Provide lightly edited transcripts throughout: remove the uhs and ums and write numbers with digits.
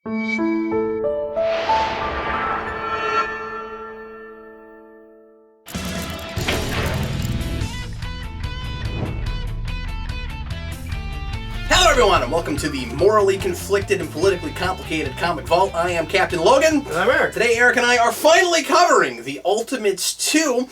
Hello everyone, and welcome to the morally conflicted and politically complicated Comic Vault. I am Captain Logan. And I'm Eric. Today Eric and I are finally covering the Ultimates 2.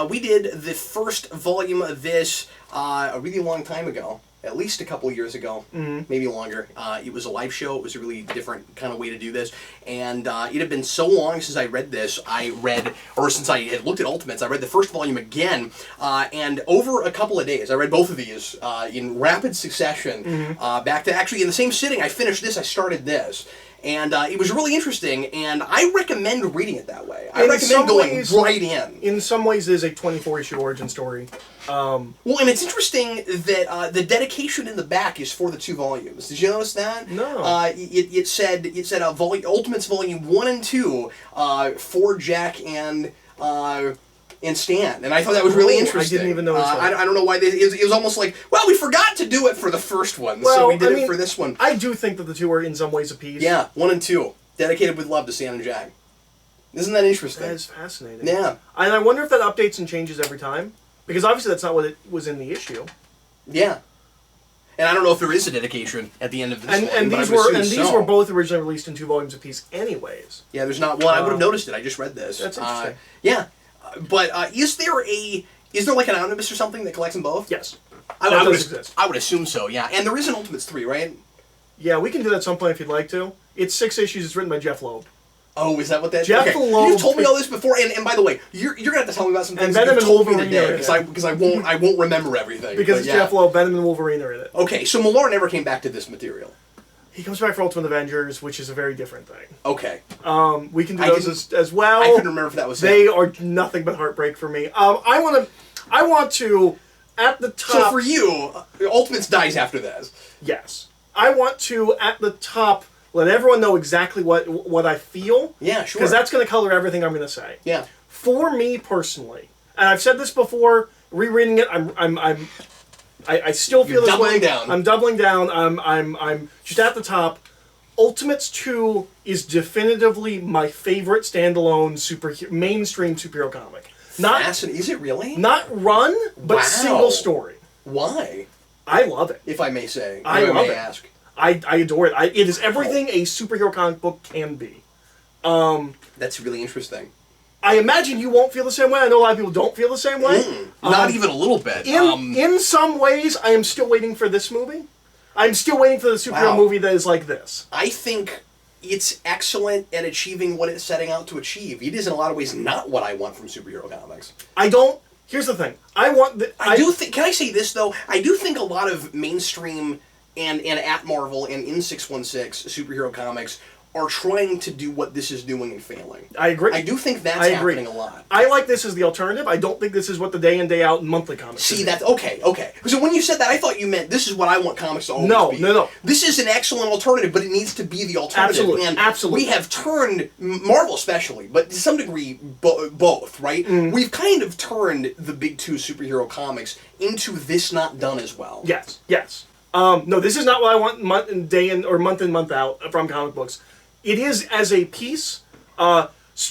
We did the first volume of this a really long time ago. At least a couple years ago, maybe longer. It was a live show. It was a really different kind of way to do this. And it had been so long since I read this. Since I had looked at Ultimates, I read the first volume again. And over a couple of days, I read both of these in rapid succession. Back to actually in the same sitting, I finished this, I started this. And it was really interesting, and I recommend reading it that way. I recommend going right in. In some ways, it is a 24-issue origin story. Well, and it's interesting that the dedication in the back is for the 2 volumes. Did you notice that? No. It said Ultimates Volume 1 and 2 for Jack and Stan, and I thought that was really interesting. I didn't even notice that. I don't know why. It was almost like, well, we forgot to do it for the first one, so we did it for this one. I do think that the 2 are in some ways a piece. Yeah, 1 and 2. Dedicated with love to Stan and Jack. Isn't that interesting? That is fascinating. Yeah. And I wonder if that updates and changes every time, because obviously that's not what it was in the issue. Yeah. And I don't know if there is a dedication at the end of this one. And these were both originally released in 2 volumes apiece anyways. Yeah, there's not one. I would have noticed it. I just read this. That's interesting. Yeah. But is there like an Omnibus or something that collects them both? Yes. I That would does exist. I would assume so, yeah. And there is an Ultimates 3, right? Yeah, we can do that at some point if you'd like to. It's 6 issues. It's written by Jeff Loeb. Oh, is that what that is? Jeff Loeb. You told me all this before, and by the way, you're going to have to tell me about some things And that you Venom told and me today, Wolverine because I won't remember everything. Because it's Jeff Loeb, Venom and Wolverine are in it. Okay, so MIllar never came back to this material. He comes back for Ultimate Avengers, which is a very different thing. Okay. We can do those as well. I couldn't remember if that was They him. are nothing but heartbreak for me. I want to, at the top... So for you, Ultimates dies after this. Yes. I want to, at the top, let everyone know exactly what I feel. Yeah, sure. Because that's going to color everything I'm going to say. Yeah. For me personally, and I've said this before, rereading it, I still feel this way. I'm doubling down. I'm just at the top. Ultimates 2 is definitively my favorite standalone mainstream superhero comic. Is it really? Not run, but single story. Why? I love it. If I may say. I love it. Ask. I adore it. It is everything a superhero comic book can be. That's really interesting. I imagine you won't feel the same way. I know a lot of people don't feel the same way. Not even a little bit. In some ways, I am still waiting for this movie. I'm still waiting for the superhero movie that is like this. I think it's excellent at achieving what it's setting out to achieve. It is in a lot of ways not what I want from superhero comics. Here's the thing. Can I say this, though? I do think a lot of mainstream and at Marvel and in 616 superhero comics are trying to do what this is doing and failing. I agree. I do think that's happening a lot. I like this as the alternative. I don't think this is what the day in, day out monthly comics See, that's okay. So when you said that, I thought you meant this is what I want comics to always be. No. This is an excellent alternative, but it needs to be the alternative. Absolutely. We have turned, Marvel especially, but to some degree both, right? We've kind of turned the big 2 superhero comics into this not done as well. Yes. No, this is not what I want month in, month out from comic books. It is, as a piece,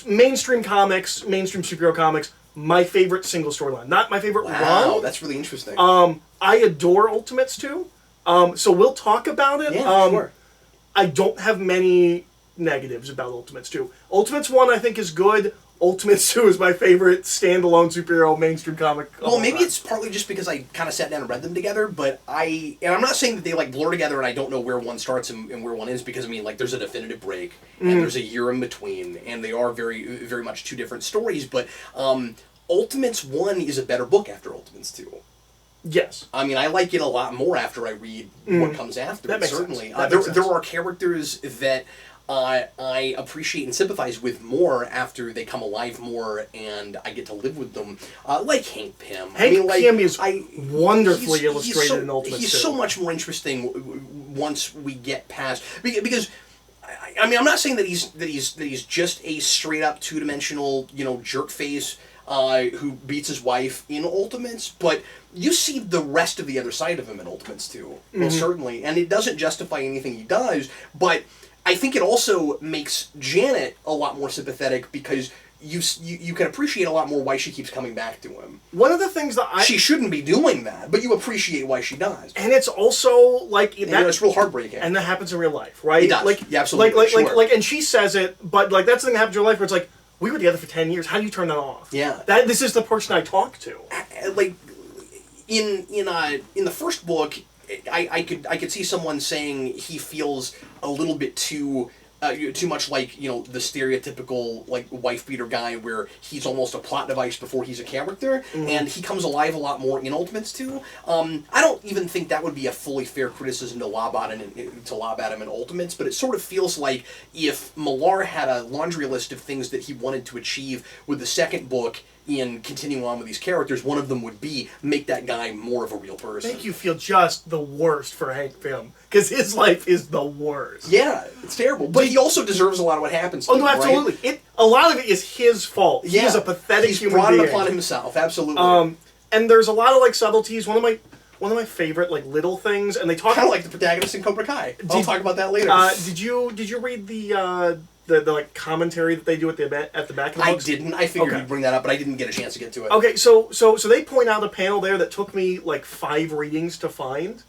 mainstream comics, mainstream superhero comics, my favorite single storyline. Not my favorite run. Wow, that's really interesting. I adore Ultimates 2, so we'll talk about it. Yeah, sure. I don't have many negatives about Ultimates 2. Ultimates 1, I think, is good. Ultimates 2 is my favorite standalone superhero mainstream comic. Well, maybe it's partly just because I kind of sat down and read them together, but I'm not saying that they like blur together and I don't know where one starts and where one ends, because I mean, like, there's a definitive break and there's a year in between, and they are very, very much 2 different stories, but Ultimates 1 is a better book after Ultimates 2. Yes. I mean, I like it a lot more after I read what comes after it, certainly. There are characters that I appreciate and sympathize with more after they come alive more and I get to live with them. Like Hank Pym. Pym is wonderfully illustrated in Ultimates 2. He's so much more interesting once we get past... Because... I mean, I'm not saying that he's just a straight up 2-dimensional, jerk face who beats his wife in Ultimates, but you see the rest of the other side of him in Ultimates too, most certainly, and it doesn't justify anything he does, but I think it also makes Janet a lot more sympathetic because you can appreciate a lot more why she keeps coming back to him. One of the things that she shouldn't be doing that, but you appreciate why she does. And it's also like it's real heartbreaking. And that happens in real life, right? It does. Like, yeah, absolutely. Like, and she says it, but like that's the thing that happens in real life where it's like we were together for 10 years. How do you turn that off? Yeah. This is the person I talk to. Like in the first book, I could see someone saying he feels a little bit too much like, the stereotypical like wife beater guy where he's almost a plot device before he's a character, and he comes alive a lot more in Ultimates 2. I don't even think that would be a fully fair criticism to lob at him in Ultimates, but it sort of feels like if MIllar had a laundry list of things that he wanted to achieve with the second book in continuing on with these characters, one of them would be make that guy more of a real person. Make you feel just the worst for Hank Pym, because his life is the worst. Yeah, it's terrible. But he also deserves a lot of what happens to him. Oh, no, absolutely. Right? A lot of it is his fault. Yeah. He's a pathetic human being. He's brought it upon himself, absolutely. And there's a lot of like subtleties. One of my favorite like little things, and they talk kind of like the protagonist in Cobra Kai. I'll talk about that later. Did you read the like commentary that they do at the back of the books? I didn't. I figured you'd bring that up, but I didn't get a chance to get to it. Okay, so they point out a panel there that took me like 5 readings to find,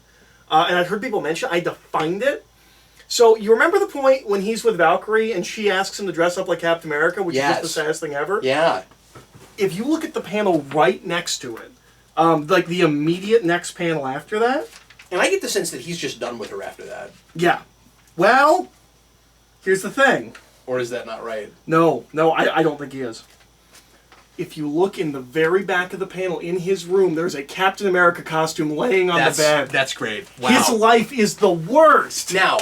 and I've heard people mention I had to find it. So you remember the point when he's with Valkyrie and she asks him to dress up like Captain America, which is just the saddest thing ever? Yeah. If you look at the panel right next to it, like the immediate next panel after that, and I get the sense that he's just done with her after that. Yeah. Well, here's the thing. Or is that not right? No, I don't think he is. If you look in the very back of the panel in his room, there's a Captain America costume laying on the bed. That's great. Wow. His life is the worst. Now,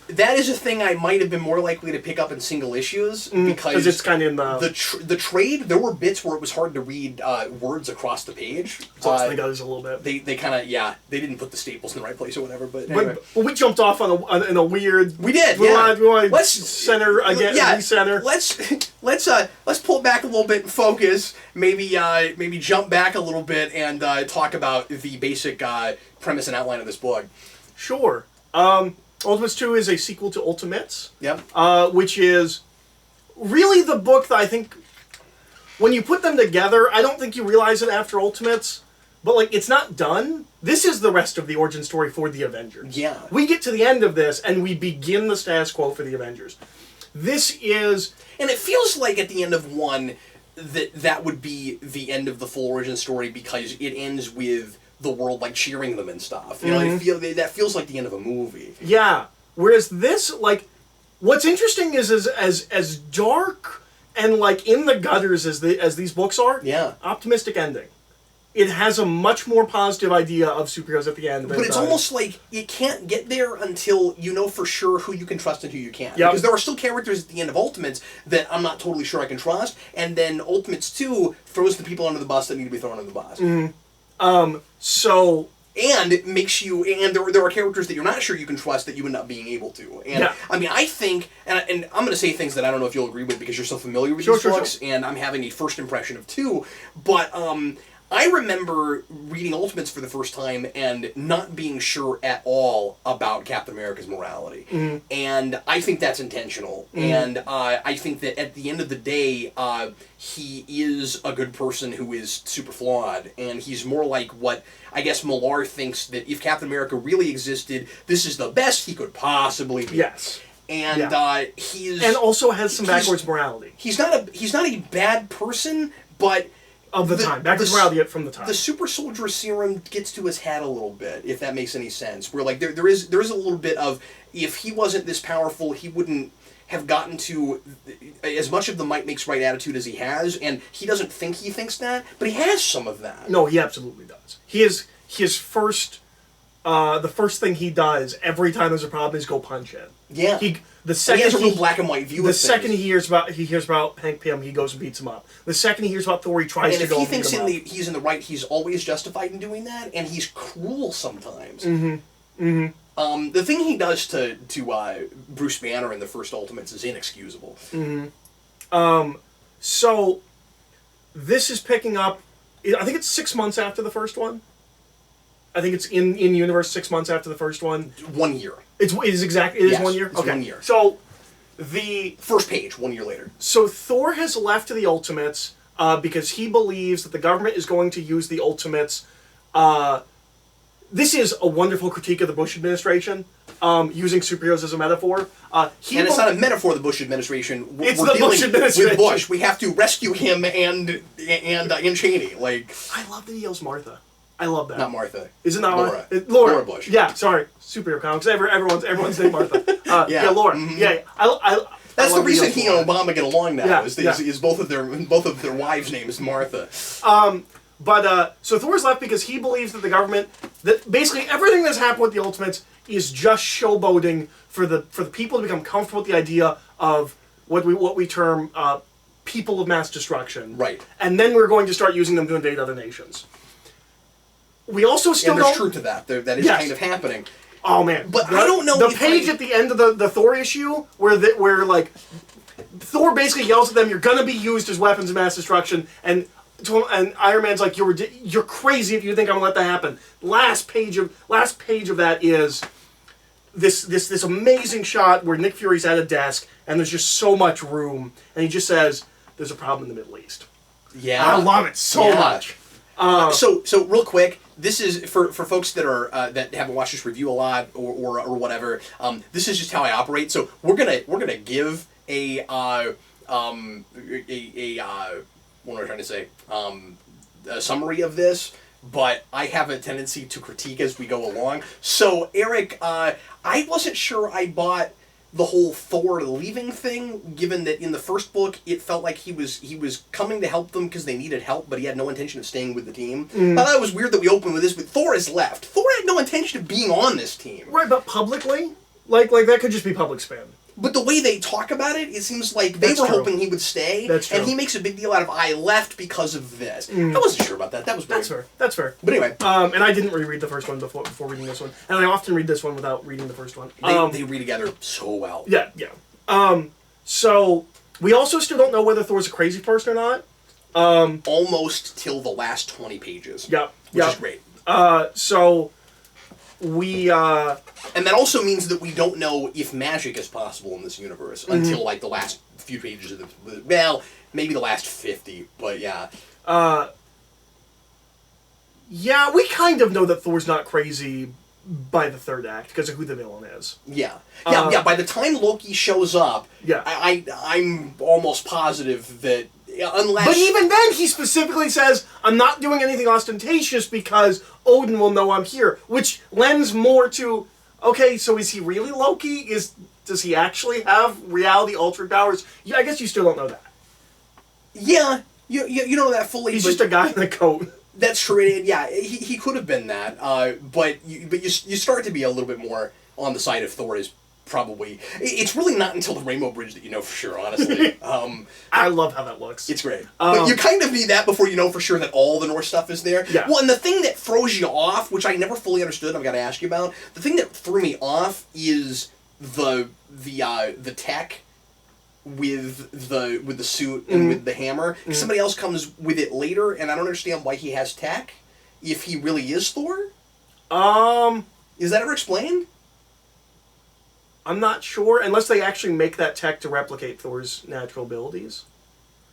that is a thing I might have been more likely to pick up in single issues because it's kind of in the trade. There were bits where it was hard to read words across the page. So they got us a little bit. They kind of they didn't put the staples in the right place or whatever. But anyway. But we jumped off in a weird. We did. We want to center again. Recenter. Let's pull it back a little bit and focus. Maybe jump back a little bit and talk about the basic premise and outline of this book. Sure. Ultimates 2 is a sequel to Ultimates. Yep. Which is really the book that I think, when you put them together, I don't think you realize it after Ultimates, but like it's not done. This is the rest of the origin story for the Avengers. Yeah. We get to the end of this and we begin the status quo for the Avengers. This is... And it feels like at the end of 1 that would be the end of the full origin story because it ends with the world like cheering them and stuff. You know, that feels like the end of a movie. Yeah. Whereas this, like, what's interesting is as dark and like in the gutters as these books are. Yeah. Optimistic ending. It has a much more positive idea of superheroes at the end. But it's almost like it can't get there until you know for sure who you can trust and who you can't. Yep. Because there are still characters at the end of Ultimates that I'm not totally sure I can trust, and then Ultimates 2 throws the people under the bus that need to be thrown under the bus. And it makes you, and there are characters that you're not sure you can trust that you end up being able to. And I mean, I think, and I'm going to say things that I don't know if you'll agree with because you're so familiar with these books, and I'm having a first impression of 2, but I remember reading Ultimates for the first time and not being sure at all about Captain America's morality. And I think that's intentional. And I think that at the end of the day, he is a good person who is super flawed. And he's more like what I guess MIllar thinks that if Captain America really existed, this is the best he could possibly be. Yes. And he's... And also has some backwards morality. He's not a bad person, but... Of the time. Backwards morality from the time. The super soldier serum gets to his head a little bit, if that makes any sense. Where like there is a little bit of, if he wasn't this powerful, he wouldn't have gotten to as much of the might makes right attitude as he has, and he doesn't think he thinks that, but he has some of that. No, he absolutely does. His first the first thing he does every time there's a problem is go punch it. Yeah. The second he has a real black and white view of things. The second he hears about Hank Pym, he goes and beats him up. The second he hears about Thor, he tries to go and beat him up. And if he thinks he's in the right, he's always justified in doing that, and he's cruel sometimes. The thing he does to Bruce Banner in the first Ultimates is inexcusable. So, this is picking up, I think it's 6 months after the first one. I think it's in universe 6 months after the first one. 1 year. It is 1 year? It's 1 year. So, the... First page, 1 year later. So, Thor has left the Ultimates because he believes that the government is going to use the Ultimates. This is a wonderful critique of the Bush administration, using superheroes as a metaphor. And it's not a metaphor of the Bush administration. It's the Bush administration. With Bush. We have to rescue him and Cheney. Like, I love that he yells Martha. I love that. Not Martha. Is it not Laura? Laura Bush. Yeah, sorry. Superhero comics. Everyone's named Martha. Yeah, Laura. Mm-hmm. Yeah. That's the reason he and Obama get along now. Yeah, is both of their wives' names Martha. But so Thor's left because he believes that the government, that basically everything that's happened with the Ultimates is just showboating for the people to become comfortable with the idea of what we term people of mass destruction. Right. And then we're going to start using them to invade other nations. We also still there's truth to that. That is kind of happening. Oh man! But I don't know. The page at the end of the Thor issue where like Thor basically yells at them, "You're gonna be used as weapons of mass destruction," and Iron Man's like, "You're crazy if you think I'm gonna let that happen." Last page of that is this amazing shot where Nick Fury's at a desk and there's just so much room, and he just says, "There's a problem in the Middle East." Yeah, I love it so much. So real quick, this is for folks that are that haven't watched this review a lot or whatever. This is just how I operate. So we're gonna give a what am I trying to say? A summary of this, but I have a tendency to critique as we go along. So Eric, I wasn't sure I bought the whole Thor leaving thing, given that in the first book it felt like he was coming to help them because they needed help, but he had no intention of staying with the team. I thought it was weird that we opened with this, but Thor has left. Thor had no intention of being on this team. Right, but publicly? Like that could just be public spam. But the way they talk about it, it seems like they were hoping he would stay. That's true. And he makes a big deal out of, I left because of this. I wasn't sure about that. That was weird. That's fair. But anyway. And I didn't reread the first one before reading this one. And I often read this one without reading the first one. They read together so well. Yeah. So, we also still don't know whether Thor's a crazy person or not. Almost till the last 20 pages. Yep. Which is great. So... And that also means that we don't know if magic is possible in this universe until, like, the last few pages of the... Well, maybe the last 50, but yeah. Yeah, we kind of know that Thor's not crazy by the third act, because of who the villain is. Yeah. By the time Loki shows up, I'm almost positive that... Unless... But even then, he specifically says, I'm not doing anything ostentatious because Odin will know I'm here, which lends more to, okay, so is he really Loki? Does he actually have reality-altering powers? Yeah, I guess you still don't know that. Yeah, you don't know that fully. He's just a guy in a coat. That's true. Yeah, he could have been that, but you start to be a little bit more on the side of Thor is probably... It's really not until the Rainbow Bridge that you know for sure, honestly. I love how that looks. It's great. But you kind of need that before you know for sure that all the Norse stuff is there. Yeah. Well, and the thing that throws you off, which I never fully understood, I've got to ask you about, the thing that threw me off is the tech with the suit and with the hammer. Somebody else comes with it later, and I don't understand why he has tech if he really is Thor. Is that ever explained? I'm not sure, unless they actually make that tech to replicate Thor's natural abilities.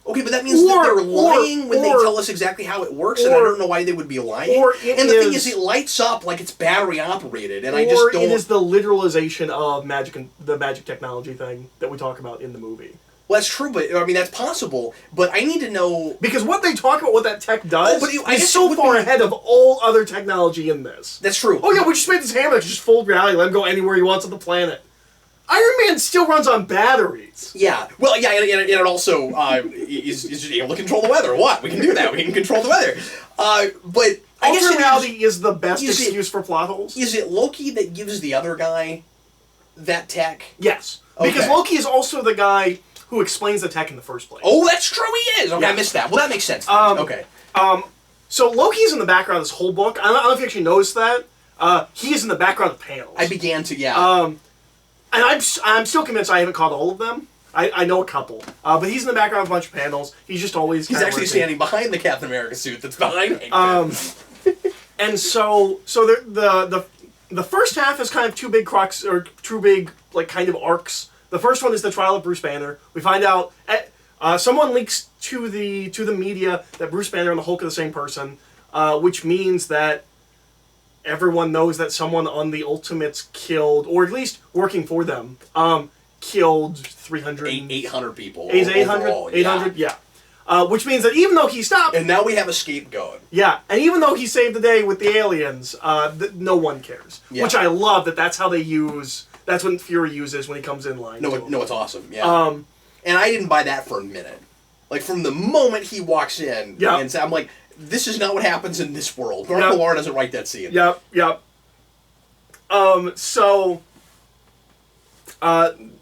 Okay, but that means that they're lying when they tell us exactly how it works, and I don't know why they would be lying. And the thing is, it lights up like it's battery operated, and I just don't... Or it is the literalization of magic and the magic technology thing that we talk about in the movie. Well, that's true, but I mean that's possible. But I need to know because what they talk about, what that tech does, is so far ahead of all other technology in this. That's true. Oh yeah, we just made this hammer that can just fold reality, let him go anywhere he wants on the planet. Iron Man still runs on batteries. Yeah. Well, yeah, and it also is just able to control the weather. What? We can do that. We can control the weather. But I guess reality is the best excuse for plot holes. Is it Loki that gives the other guy that tech? Yes. Okay. Because Loki is also the guy who explains the tech in the first place. Oh, that's true, he is! Okay, I missed that. Well, that makes sense. Okay. So Loki's in the background of this whole book. I don't know if you actually noticed that. He is in the background of panels. I began to, yeah. And I'm still convinced I haven't caught all of them. I know a couple. But he's in the background of a bunch of panels. He's just always... He's actually standing behind the Captain America suit that's behind Hank. And so the first half is kind of two big like kind of arcs. The first one is the trial of Bruce Banner. We find out someone leaks to the media that Bruce Banner and the Hulk are the same person, which means that everyone knows that someone on the Ultimates killed, or at least working for them, killed 800 people. 800, yeah. Which means that even though he stopped... And now we have a scapegoat. Yeah, and even though he saved the day with the aliens, no one cares. Yeah. Which I love that's how they use... That's what Fury uses when he comes in line. No, it's awesome, yeah. And I didn't buy that for a minute. Like, from the moment he walks in, and I'm like, this is not what happens in this world. MIllar doesn't write that scene. Yep. So...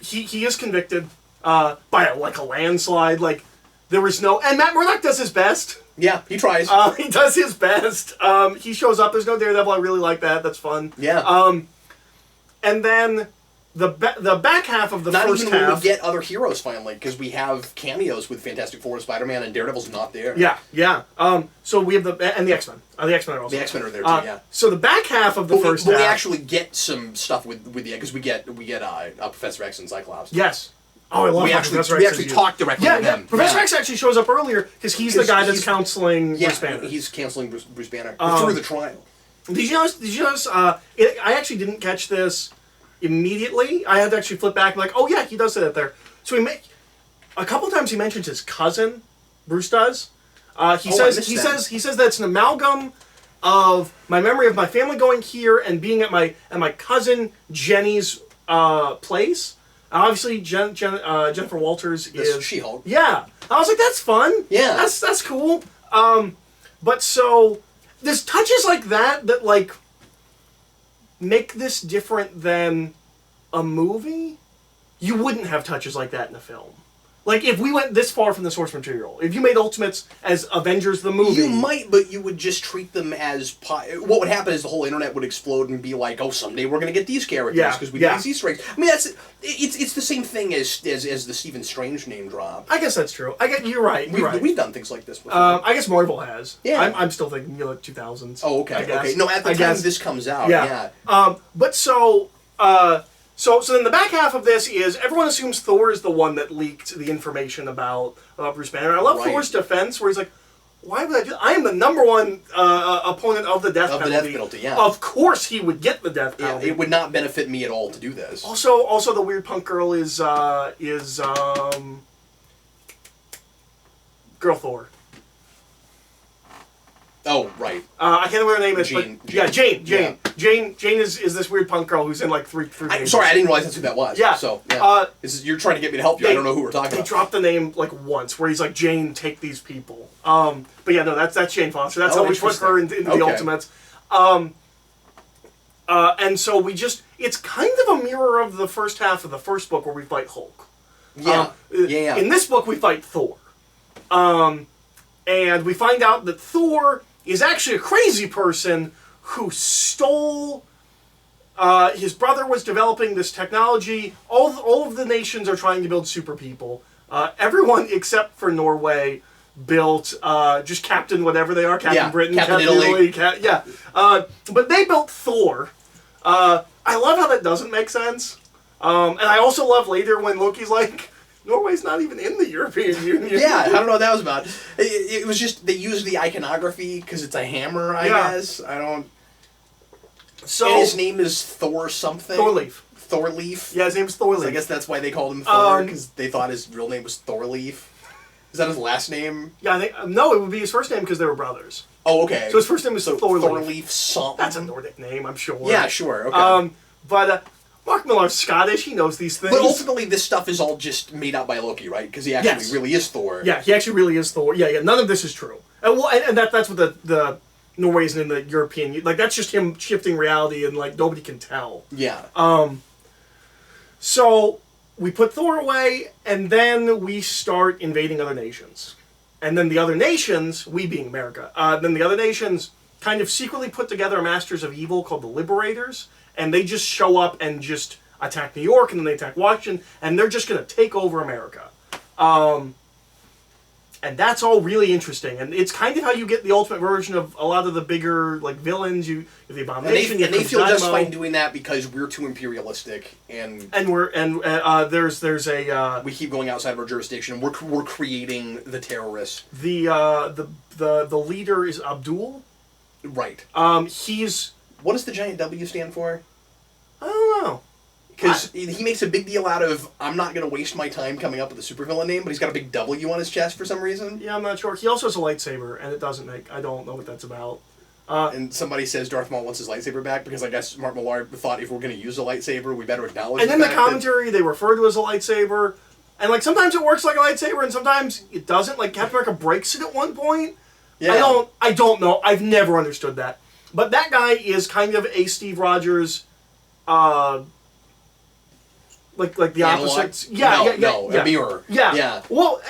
he is convicted by a landslide. Like, there was no... And Matt Murdock does his best. Yeah, he tries. He does his best. He shows up. There's no Daredevil. I really like that. That's fun. Yeah. And then the back half of the first half... Not even when we get other heroes, finally, because we have cameos with Fantastic Four and Spider-Man, and Daredevil's not there. Yeah. So we have and the X-Men. The X-Men are also the X-Men are there, too, yeah. So the back half of the first half... But we actually get some stuff with the... Because we get Professor X and Cyclops. Yes. Oh, I love Professor X. We actually talk directly with him. Professor X actually shows up earlier, because he's the guy that's counseling Bruce Banner. He's counseling Bruce Banner through the trial. Did you notice, I actually didn't catch this immediately. I had to actually flip back and like, oh yeah, he does say that there. So a couple times he mentions his cousin, Bruce does. He says that it's an amalgam of my memory of my family going here and being at my cousin Jenny's place. Obviously, Jennifer Walters is She-Hulk. Yeah, I was like, that's fun. Yeah, that's cool. But so there's touches like that like make this different than a movie. You wouldn't have touches like that in a film. Like, if we went this far from the source material, if you made Ultimates as Avengers the movie... You might, but you would just treat them as... What would happen is the whole internet would explode and be like, oh, someday we're going to get these characters because we get these Easter eggs. I mean, it's the same thing as the Stephen Strange name drop. I guess that's true. You're right. We've done things like this before. I guess Marvel has. Yeah. I'm still thinking 2000s. Oh, okay. Okay. No, at the time this comes out, yeah. But so... So then the back half of this is everyone assumes Thor is the one that leaked the information about Bruce Banner. I love Thor's defense where he's like, why would I do that? I am the number one opponent of the death penalty. The death penalty, yeah. Of course he would get the death penalty. Yeah, it would not benefit me at all to do this. Also the weird punk girl is Girl Thor. Oh, right. I can't remember what her name is. Jane. Yeah, Jane. Yeah. Jane is this weird punk girl who's in like three games. Sorry, I didn't realize that's who that was. Yeah. So, yeah. You're trying to get me to help you. I don't know who we're talking about. They dropped the name like once, where he's like, Jane, take these people. But yeah, no, that's Jane Foster. That's how we put her into the Ultimates. And so it's kind of a mirror of the first half of the first book where we fight Hulk. Yeah. In this book, we fight Thor. And we find out that Thor is actually a crazy person who stole... his brother was developing this technology. All of the nations are trying to build super people. Everyone except for Norway built just Captain whatever they are. Captain Britain, Captain Italy. But they built Thor. I love how that doesn't make sense. And I also love later when Loki's like... Norway's not even in the European Union. Yeah, I don't know what that was about. It was just, they used the iconography because it's a hammer, I guess. I don't... So, and his name is Thor something? Thorleaf? Yeah, his name is Thorleaf. So I guess that's why they called him Thor, because they thought his real name was Thorleaf. Is that his last name? Yeah, no, it would be his first name because they were brothers. Oh, okay. So his first name is Thorleaf. Thorleaf something? That's a Nordic name, I'm sure. Yeah, sure, okay. But... Mark Millar's Scottish, he knows these things. But ultimately, this stuff is all just made up by Loki, right? Because he actually really is Thor. Yeah, he actually really is Thor. Yeah, none of this is true. And that's what the Norway isn't in the European... Like, that's just him shifting reality and, like, nobody can tell. Yeah. So, we put Thor away, and then we start invading other nations. And then the other nations, we being America, then the other nations kind of secretly put together a Masters of Evil called the Liberators, and they just show up and just attack New York, and then they attack Washington, and they're just going to take over America. And that's all really interesting, and it's kind of how you get the ultimate version of a lot of the bigger like villains. You the Abomination, and they feel just fine doing that because we're too imperialistic, and there's a we keep going outside of our jurisdiction. We're creating the terrorists. The leader is Abdul. Right. He's what does the giant W stand for? I don't know. Because he makes a big deal out of, I'm not going to waste my time coming up with a supervillain name, but he's got a big W on his chest for some reason. Yeah, I'm not sure. He also has a lightsaber, and it doesn't make... I don't know what that's about. And somebody says Darth Maul wants his lightsaber back, because I guess MIllar thought if we're going to use a lightsaber, we better acknowledge and in the commentary, they refer to it as a lightsaber, and like sometimes it works like a lightsaber, and sometimes it doesn't. Like Captain America breaks it at one point. Yeah. I don't know. I've never understood that. But that guy is kind of a Steve Rogers... Like the opposites. Yeah, a mirror. Yeah. Well,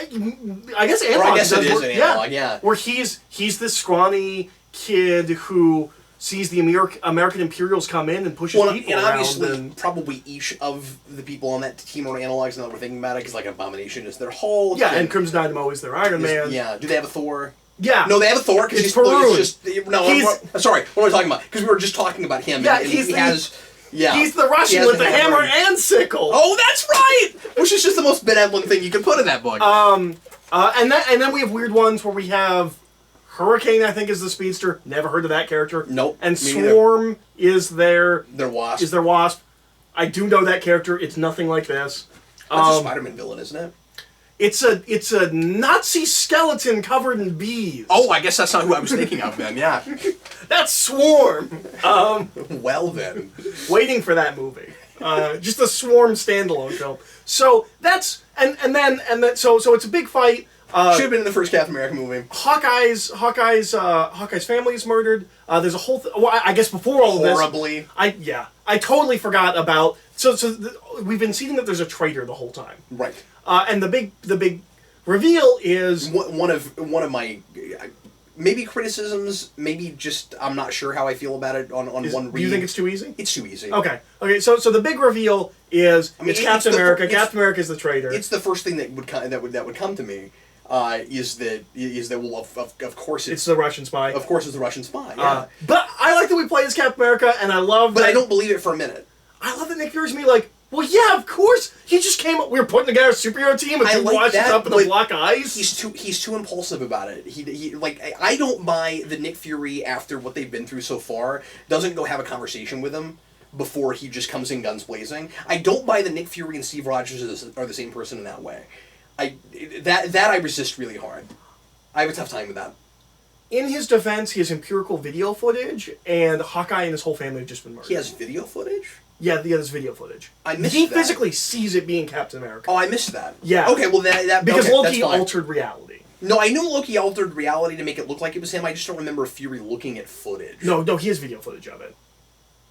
I guess analog. I guess it is an analog. Yeah. Where he's this scrawny kid who sees the American Imperials come in and pushes people around. Obviously, probably each of the people on that team are analogs. Now that we're thinking about it, because like Abomination is their Hulk. Yeah, and Crimson Dynamo is their Iron Man. Yeah. Do they have a Thor? Yeah. No, they have a Thor because he's just sorry. What are we talking about? Because we were just talking about him. Yeah, and he has. Yeah. He's the Russian with the hammer and sickle. Oh, that's right! Which is just the most benevolent thing you can put in that book. And then we have weird ones where we have Hurricane, I think, is the speedster. Never heard of that character. Nope. And Swarm is their Wasp. I do know that character. It's nothing like this. That's a Spider-Man villain, isn't it? It's a Nazi skeleton covered in bees. Oh, I guess that's not who I was thinking of then, yeah. That's Swarm. Well then. Waiting for that movie. Just a Swarm standalone film. So that's so it's a big fight. Should have been in the first Captain America movie. Hawkeye's family is murdered. There's a whole I guess before all of this. Horribly. I totally forgot about we've been seeing that there's a traitor the whole time. Right. And the big reveal is one of my maybe criticisms, maybe just I'm not sure how I feel about it on one read. Do you think it's too easy? It's too easy. Okay. So the big reveal is it's Captain America. Captain America is the traitor. It's the first thing that would come to me. Is that well of course it's the Russian spy. Of course it's the Russian spy. Yeah. But I like that we play as Captain America, and I love. But I don't believe it for a minute. I love that Nick Fury's me like. Well, yeah, of course. He just came up. We were putting together a superhero team, and he watched us up in the black eyes. He's too impulsive about it. I don't buy that Nick Fury, after what they've been through so far, doesn't go have a conversation with him before he just comes in guns blazing. I don't buy that Nick Fury and Steve Rogers are the same person in that way. That I resist really hard. I have a tough time with that. In his defense, he has empirical video footage, and Hawkeye and his whole family have just been murdered. He has video footage? Yeah, there's video footage. I missed He that. physically sees it being Captain America. Oh, I missed that. Yeah. Okay, well that because Loki altered reality. No, I knew Loki altered reality to make it look like it was him. I just don't remember Fury looking at footage. No, he has video footage of it.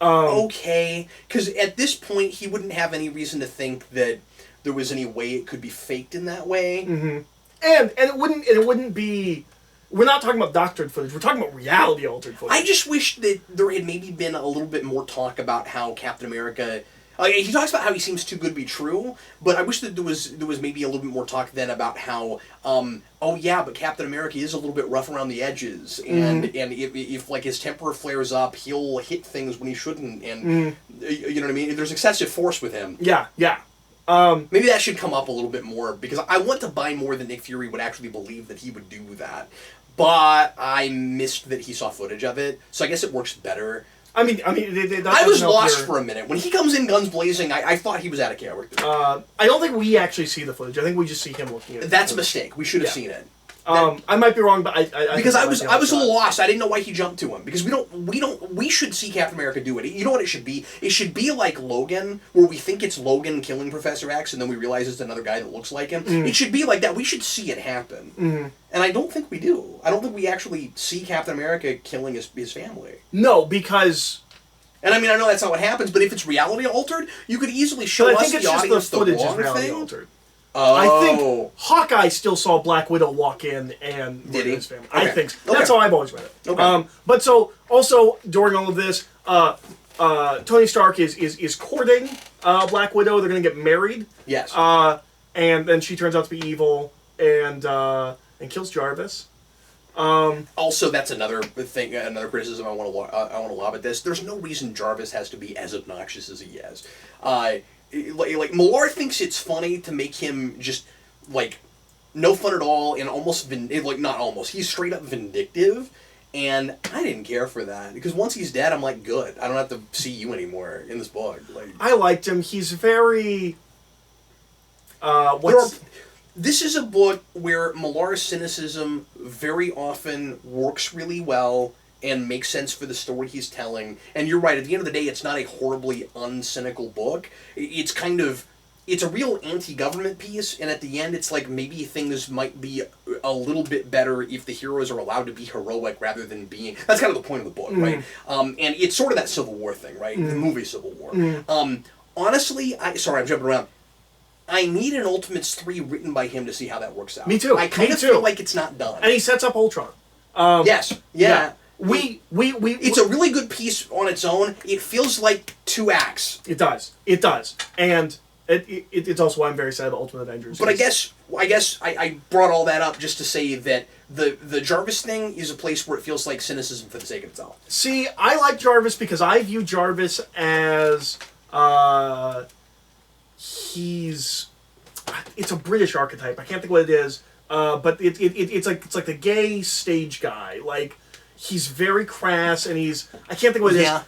Okay, because at this point he wouldn't have any reason to think that there was any way it could be faked in that way. Mm-hmm. And it wouldn't be. We're not talking about doctored footage. We're talking about reality-altered footage. I just wish that there had maybe been a little bit more talk about how Captain America... he talks about how he seems too good to be true, but I wish that there was maybe a little bit more talk then about how, oh yeah, but Captain America is a little bit rough around the edges, and if like his temper flares up, he'll hit things when he shouldn't, and you know what I mean? There's excessive force with him. Yeah. Maybe that should come up a little bit more, because I want to buy more that Nick Fury would actually believe that he would do that. But I missed that he saw footage of it, so I guess it works better. I was lost for a minute. When he comes in guns blazing, I thought he was out of character. I don't think we actually see the footage. I think we just see him looking at it. That's a mistake. We should have seen it. I might be wrong, but I was a little lost. I didn't know why he jumped to him, because we should see Captain America do it. You know what it should be? It should be like Logan, where we think it's Logan killing Professor X, and then we realize it's another guy that looks like him. It should be like that. We should see it happen, and I don't think we do. I don't think we actually see Captain America killing his family. No, because. And I mean, I know that's not what happens, but if it's reality altered, you could easily show us the audience the wrong thing. Altered. Oh. I think Hawkeye still saw Black Widow walk in and did he? His family. Okay. I think so. That's how I've always read it. Okay. But so also during all of this, Tony Stark is courting Black Widow. They're going to get married. Yes. And then she turns out to be evil, and and kills Jarvis. Also, that's another thing, another criticism I want to lob at this. There's no reason Jarvis has to be as obnoxious as he is. Like MIllar thinks it's funny to make him just like no fun at all and almost not almost. He's straight up vindictive, and I didn't care for that because once he's dead, I'm like, good. I don't have to see you anymore in this book. Like, I liked him. He's very. This is a book where MIllar's cynicism very often works really well and makes sense for the story he's telling. And you're right, at the end of the day, it's not a horribly uncynical book. It's a real anti-government piece, and at the end, it's like maybe things might be a little bit better if the heroes are allowed to be heroic rather than being... That's kind of the point of the book, right? And it's sort of that Civil War thing, right? The movie Civil War. Honestly, sorry, I'm jumping around. I need an Ultimates 3 written by him to see how that works out. Me too. I kind of feel like it's not done. And he sets up Ultron. Yes. Yeah. It's a really good piece on its own. It feels like 2 acts. It does. And it's also why I'm very sad about Ultimate Avengers. But I guess I brought all that up just to say that the Jarvis thing is a place where it feels like cynicism for the sake of itself. See, I like Jarvis because I view Jarvis as it's a British archetype. I can't think what it is, but it's like the gay stage guy. Like, he's very crass, and I can't think what it is. Yeah.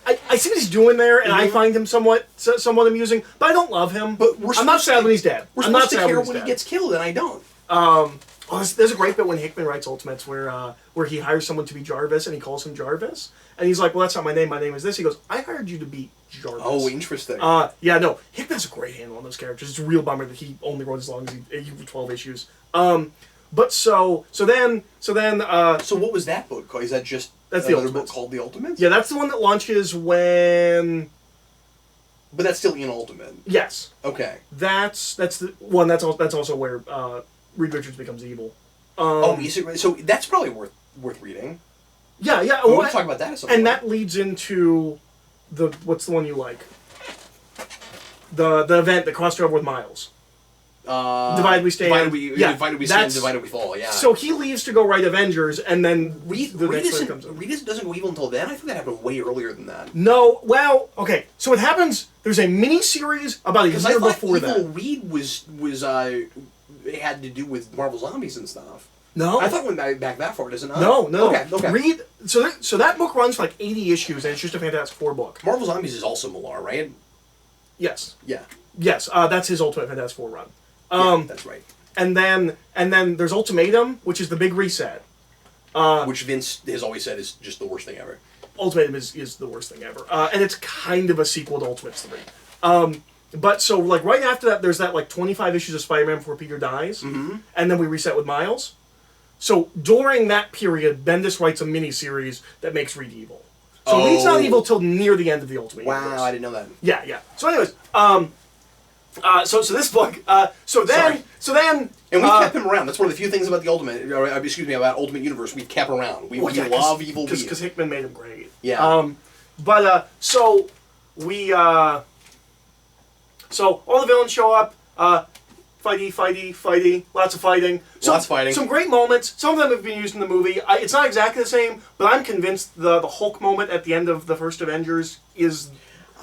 I see what he's doing there, and I find him somewhat amusing, but I don't love him. But I'm not sad when he's dead. We're supposed to care when he gets killed, and I don't. There's a great bit when Hickman writes Ultimates where he hires someone to be Jarvis, and he calls him Jarvis, and he's like, well, that's not my name. My name is this. He goes, I hired you to be Jarvis. Oh, interesting. Yeah, no, Hickman's a great handle on those characters. It's a real bummer that he only wrote as long as he 12 issues. But so then. So what was that book called? Is that just another book called The Ultimates? Yeah, that's the one that launches when. But that's still in Ultimate. Yes. Okay. That's the one. That's also where Reed Richards becomes evil. So that's probably worth reading. Yeah. We'll talk about that at some point. And that leads into what's the one you like? The event that crossed over with Miles. Divided We Stand. Divided We Stand, Divided We Fall, yeah. So he leaves to go write Avengers, and then Reed doesn't go evil until then? I think that happened way earlier than that. No, well, okay. So it happens, there's a mini-series about a year before that. Evil Reed was had to do with Marvel Zombies and stuff. No. I thought it went back that far, does it not? No. Okay. Reed, so that book runs for like 80 issues, and it's just a Fantastic Four book. Marvel Zombies is also MIllar, right? Yes. Yeah. Yes, that's his Ultimate Fantastic Four run. Yeah, that's right. And then there's Ultimatum, which is the big reset. Which Vince has always said is just the worst thing ever. Ultimatum is the worst thing ever. And it's kind of a sequel to Ultimates 3. But so, like, right after that, there's that, like, 25 issues of Spider-Man before Peter dies. Mm-hmm. And then we reset with Miles. So during that period, Bendis writes a mini-series that makes Reed evil. So Reed's not evil till near the end of the Ultimate Universe. Wow, I didn't know that. Yeah. So anyways, so this book, so then, and we kept him around. That's one of the few things about the about Ultimate Universe we've kept around. We love Evil Reed because Hickman made him great. Yeah. So all the villains show up. Fighty, lots of fighting. Lots of fighting. Some great moments. Some of them have been used in the movie. It's not exactly the same, but I'm convinced the Hulk moment at the end of the first Avengers is...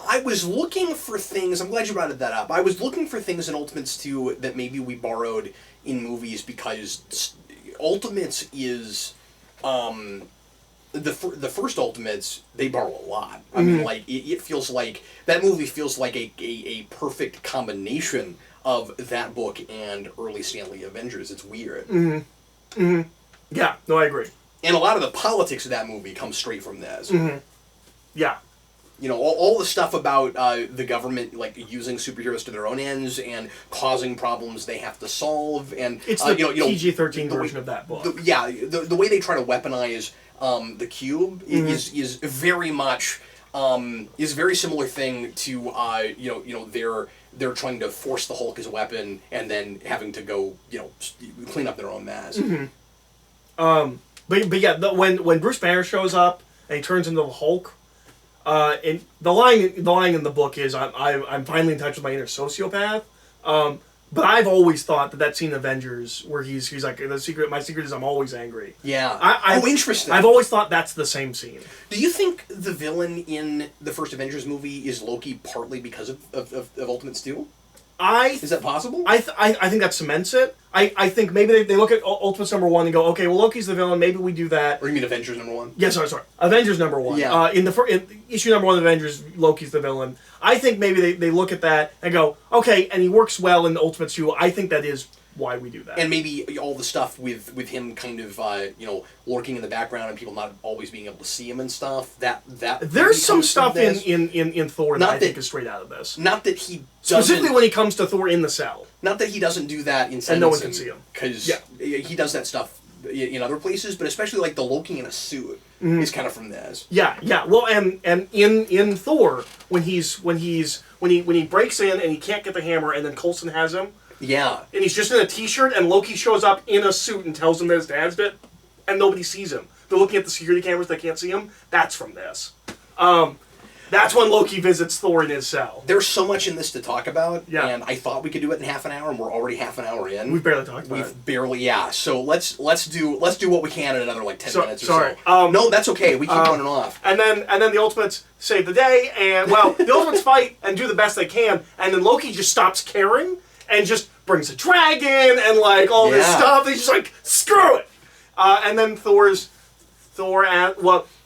I was looking for things... I'm glad you brought that up. I was looking for things in Ultimates 2 that maybe we borrowed in movies because Ultimates is... The first Ultimates, they borrow a lot. I mean, like, it feels like... That movie feels like a perfect combination of that book and early Stanley Avengers. It's weird. Yeah, no, I agree. And a lot of the politics of that movie comes straight from this. Yeah. You know, all the stuff about the government, like, using superheroes to their own ends and causing problems they have to solve. And it's the PG-13 version of that book. The way they try to weaponize the Cube is very much... is a very similar thing to, they're trying to force the Hulk as a weapon and then having to go, clean up their own mess. But yeah, when Bruce Banner shows up and he turns into the Hulk, and the line in the book is, I'm finally in touch with my inner sociopath. But I've always thought that scene in Avengers where he's like, my secret is I'm always angry. Yeah. Interesting. I've always thought that's the same scene. Do you think the villain in the first Avengers movie is Loki partly because of Ultimates 2? Is that possible? I think that cements it. I think maybe they look at Ultimates #1 and go, okay, well, Loki's the villain, maybe we do that. Or you mean Avengers #1? Yeah, sorry. Avengers #1. Yeah. In issue #1 of Avengers, Loki's the villain. I think maybe they look at that and go, okay, and he works well in Ultimates 2. I think that is why we do that. And maybe all the stuff with him kind of lurking in the background and people not always being able to see him and stuff. That there's some stuff in Thor that I think is straight out of this. Not that he specifically when he comes to Thor in the cell. Not that he doesn't do that in Sentencing, and no one can see him because he does that stuff in other places, but especially like the Loki in a suit is kind of from this. Yeah. Well, and in Thor when he breaks in and he can't get the hammer and then Coulson has him. Yeah. And he's just in a t-shirt and Loki shows up in a suit and tells him that his dad's dead and nobody sees him. They're looking at the security cameras, they can't see him. That's from this. That's when Loki visits Thor in his cell. There's so much in this to talk about, and I thought we could do it in half an hour, and we're already half an hour in. We've barely talked about it. So let's do what we can in another like 10 minutes or so. Sorry. No, that's okay. We keep running off. And then the Ultimates save the day, and the Ultimates fight and do the best they can, and then Loki just stops caring and just brings a dragon and like all this stuff. He's just like, screw it. And then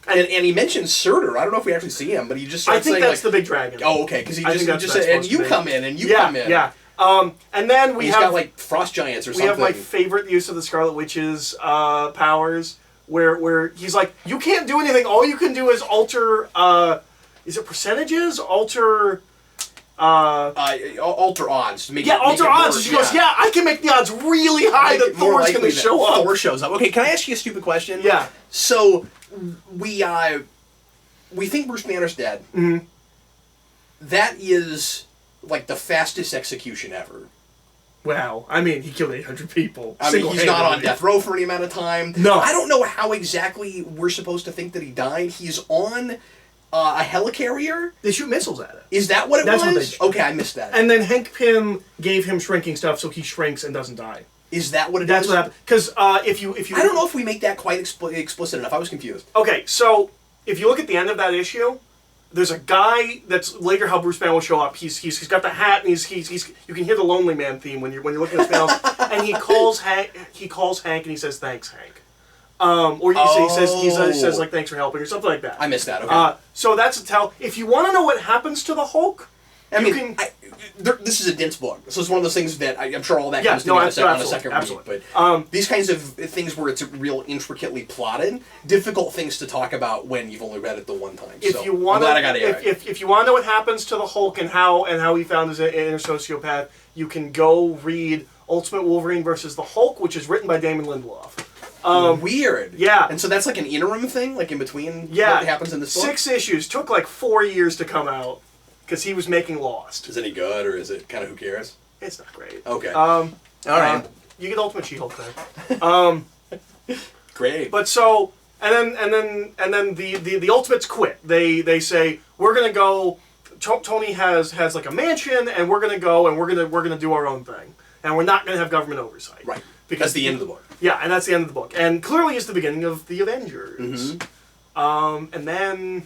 And he mentions Surtur. I don't know if we actually see him, but he just starts I think saying, that's the big dragon. Oh, okay, because he just said, and you come in, and you come in. Yeah. And then he's got like frost giants or something. We have my favorite use of the Scarlet Witch's powers, where he's like, you can't do anything. All you can do is alter. Is it percentages? Alter odds. Alter odds. She goes, I can make the odds really high that Thor's going to show up. Thor shows up. Okay, can I ask you a stupid question? Yeah. So we think Bruce Banner's dead. Mm-hmm. That is like the fastest execution ever. Wow. I mean, he killed 800 people. I mean, he's not on death row for any amount of time. No. I don't know how exactly we're supposed to think that he died. He's on a helicarrier. They shoot missiles at it. Is that what it was? What they okay, I missed that. And then Hank Pym gave him shrinking stuff, so he shrinks and doesn't die. Is that what it is? That's what happened. Because if you I don't know if we make that quite explicit enough. I was confused. Okay, so if you look at the end of that issue, there's a guy that's later how Bruce Banner will show up. He's got the hat and he's you can hear the Lonely Man theme when you're looking at his panels, and he calls Hank and he says thanks, Hank. Or he says like thanks for helping or something like that. I missed that. Okay. So that's a tell. If you want to know what happens to the Hulk, this is a dense book, so it's one of those things that I'm sure all that comes together on a second read. But these kinds of things where it's real intricately plotted, difficult things to talk about when you've only read it the one time. If you want to know what happens to the Hulk and how he found his inner sociopath, you can go read Ultimate Wolverine versus the Hulk, which is written by Damon Lindelof. Weird. Yeah. And so that's like an interim thing, like in between what happens in this book? 6 issues. Took like 4 years to come out because he was making Lost. Is it any good, or is it kind of who cares? It's not great. Okay. All right. You get Ultimate She-Hulk there. Great. But so and then the Ultimates quit. They say we're gonna go. Tony has like a mansion, and we're gonna go and we're gonna do our own thing, and we're not gonna have government oversight. Right. Because that's the end of the book. Yeah, and that's the end of the book, and clearly it's the beginning of the Avengers. Mm-hmm. And then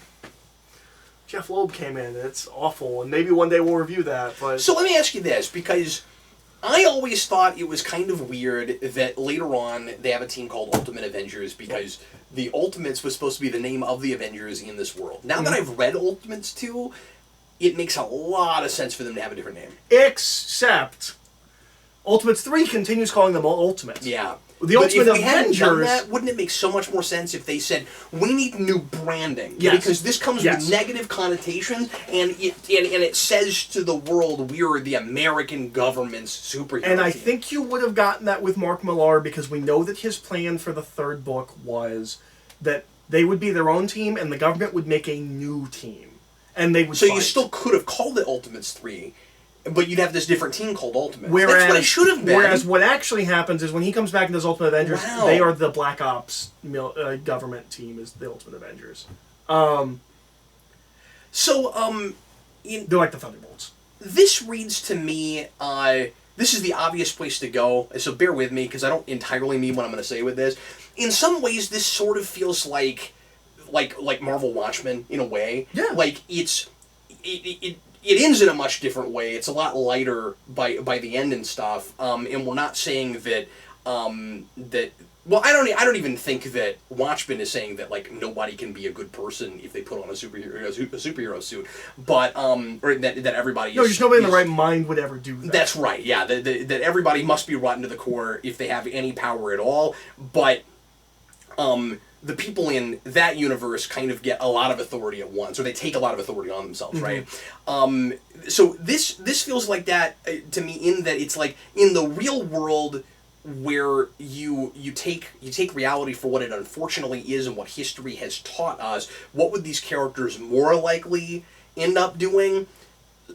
Jeff Loeb came in, and it's awful, and maybe one day we'll review that. But so let me ask you this, because I always thought it was kind of weird that later on they have a team called Ultimate Avengers, because the Ultimates was supposed to be the name of the Avengers in this world. Now that I've read Ultimates 2, it makes a lot of sense for them to have a different name. Except Ultimates 3 continues calling them Ultimates. Yeah. The Ultimate Avengers. Hadn't done that, wouldn't it make so much more sense if they said, we need new branding? Yes. Because this comes with negative connotations, and it says to the world, we're the American government's superhero And I team. think you would have gotten that with Mark Millar, because we know that his plan for the third book was that they would be their own team, and the government would make a new team. And they would So fight. you still could have called it Ultimates 3, but you'd have this different team called Ultimates. That's what it should have been. Whereas what actually happens is when he comes back and does Ultimate Avengers, they are the Black Ops government team, is the Ultimate Avengers. They're like the Thunderbolts. This reads to me this is the obvious place to go, so bear with me, because I don't entirely mean what I'm going to say with this. In some ways, this sort of feels like Marvel Watchmen, in a way. Yeah. Like, it ends in a much different way. It's a lot lighter by the end and stuff, and we're not saying that, well, I don't even think that Watchmen is saying that, like, nobody can be a good person if they put on a superhero suit, but or that everybody. No, just nobody in the right mind would ever do that. That's right. Yeah, that everybody must be rotten to the core if they have any power at all. But the people in that universe kind of get a lot of authority at once, or they take a lot of authority on themselves, right? So this feels like that to me, in that it's like in the real world, where you take reality for what it unfortunately is and what history has taught us. What would these characters more likely end up doing?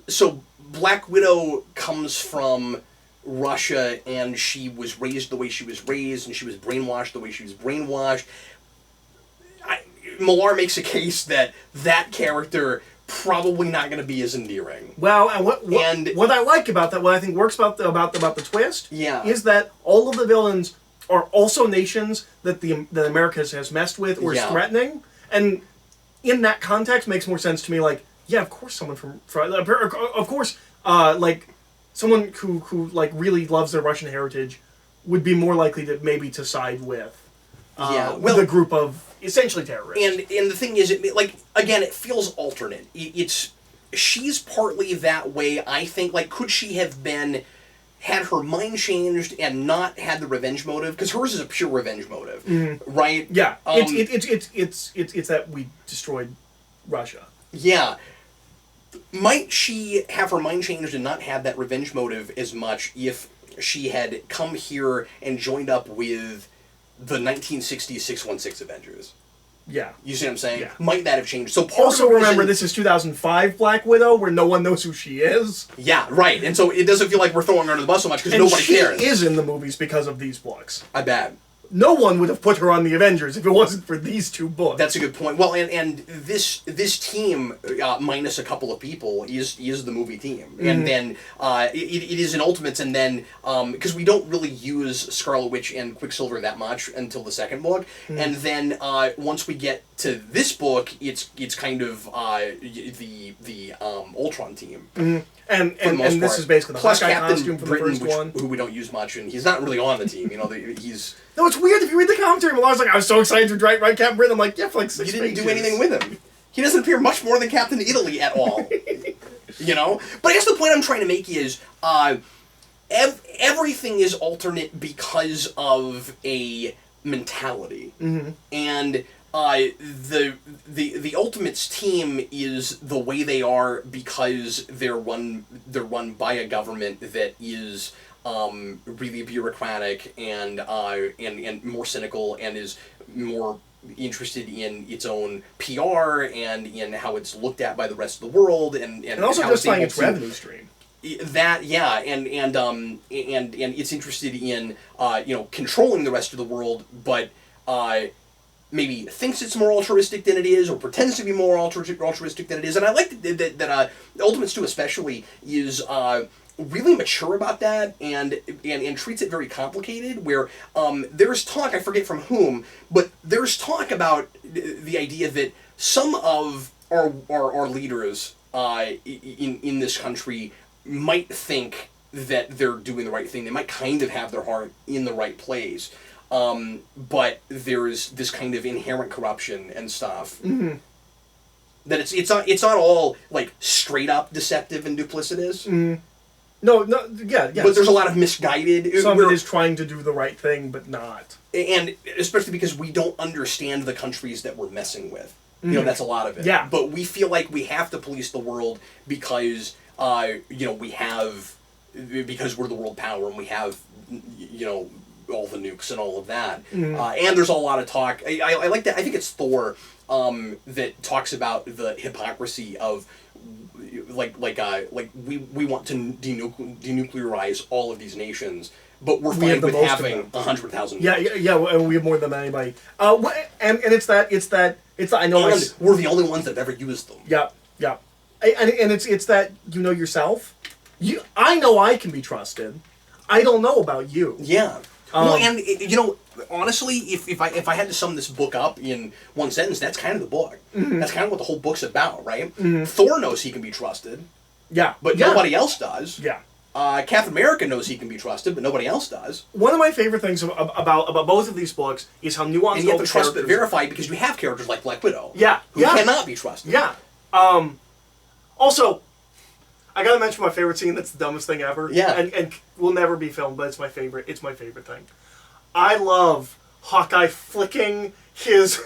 So Black Widow comes from Russia, and she was raised the way she was raised, and she was brainwashed the way she was brainwashed. MIllar makes a case that character probably not going to be as endearing. Well, and what I like about that, what I think works about the twist, is that all of the villains are also nations that America has messed with or is threatening, and in that context makes more sense to me. Like, yeah, of course, someone of course, like someone who like really loves their Russian heritage would be more likely to side with the group of essentially terrorists. And the thing is, it feels alternate. She's partly that way, I think. Like, could she have had her mind changed and not had the revenge motive? Because hers is a pure revenge motive, right? Yeah, it's that we destroyed Russia. Yeah. Might she have her mind changed and not have that revenge motive as much if she had come here and joined up with the 1960s 616 Avengers? Yeah. You see what I'm saying? Yeah. Might that have changed? So also remember, this is 2005 Black Widow, where no one knows who she is. Yeah, right. And so it doesn't feel like we're throwing her under the bus so much because nobody cares. She is in the movies because of these books. I bet. No one would have put her on the Avengers if it wasn't for these two books. That's a good point. Well, and this team, minus a couple of people, is the movie team. And then it is in Ultimates, and then, because we don't really use Scarlet Witch and Quicksilver that much until the second book, and then once we get to this book, it's kind of the Ultron team. And this is basically the Hawkeye costume from Britain, the first one. Who we don't use much, and he's not really on the team. You know, he's... No, it's weird if you read the commentary. Millar's like, I was so excited to write Captain Britain. I'm like, yeah, for like 6 You didn't pages. do anything with him. He doesn't appear much more than Captain Italy at all. You know? But I guess the point I'm trying to make is, everything is alternate because of a mentality. And the Ultimates team is the way they are because they're run by a government that is really bureaucratic and more cynical and is more interested in its own PR and in how it's looked at by the rest of the world and also how justifying its revenue stream. That and it's interested in controlling the rest of the world, but maybe thinks it's more altruistic than it is, or pretends to be more altruistic than it is. And I like that Ultimates 2 especially is really mature about that and treats it very complicated, where there's talk, I forget from whom, but there's talk about the idea that some of our leaders in this country might think that they're doing the right thing. They might kind of have their heart in the right place. But there's this kind of inherent corruption and stuff. That it's not all like straight up deceptive and duplicitous. No, yeah. But there's a lot of misguided. Someone is trying to do the right thing, but not. And especially because we don't understand the countries that we're messing with. You know, that's a lot of it. Yeah. But we feel like we have to police the world because because we're the world power and we have all the nukes and all of that. And there's a lot of talk. I like that. I think it's Thor that talks about the hypocrisy of we want to denuclearize all of these nations, but we're fine with having 100,000. Yeah, and we have more than anybody. And it's that I know. And we're the only ones that have ever used them. Yeah. And it's that you know yourself. I know I can be trusted. I don't know about you. Yeah. Well, and you know, honestly, if I had to sum this book up in one sentence, that's kind of the book. Mm-hmm. That's kind of what the whole book's about, right? Mm-hmm. Thor knows he can be trusted. Yeah. But nobody else does. Yeah. Captain America knows he can be trusted, but nobody else does. One of my favorite things about both of these books is how nuanced. And you have to trust but verify because you have characters like Black Widow. Yeah. Who cannot be trusted. Yeah. Also, I gotta mention my favorite scene. That's the dumbest thing ever. Yeah. And will never be filmed, but it's my favorite. It's my favorite thing. I love Hawkeye flicking his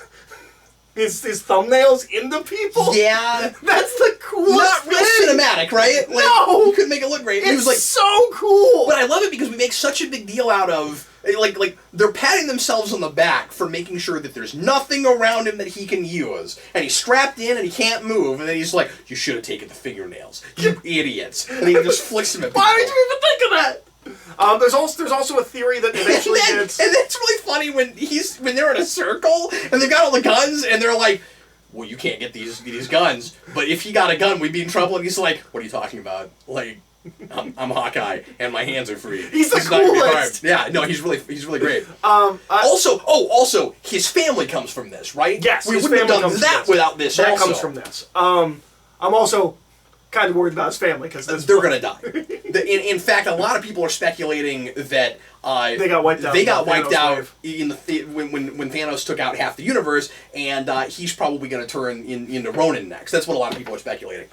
thumbnails into people. Yeah. That's the coolest Not real cinematic, right? Like, no! You couldn't make it look great. It's he was like, so cool! But I love it because we make such a big deal out of... Like they're patting themselves on the back for making sure that there's nothing around him that he can use. And he's strapped in and he can't move. And then he's like, you should have taken the fingernails. You idiots. And he just flicks them at people. Why did you even think of that? There's also a theory that eventually gets... And that's really funny when they're in a circle and they've got all the guns and they're like, well, you can't get these guns, but if he got a gun, we'd be in trouble. And he's like, what are you talking about? Like, I'm Hawkeye and my hands are free. He's the coolest. Yeah, no, he's really great. Also, his family comes from this, right? Yes, we wouldn't have done that without this. That comes from this. I'm also kind of worried about his family because they're going to die. In fact, a lot of people are speculating that they got wiped out. They got wiped out in when Thanos took out half the universe, and he's probably going to turn into Ronin next. That's what a lot of people are speculating.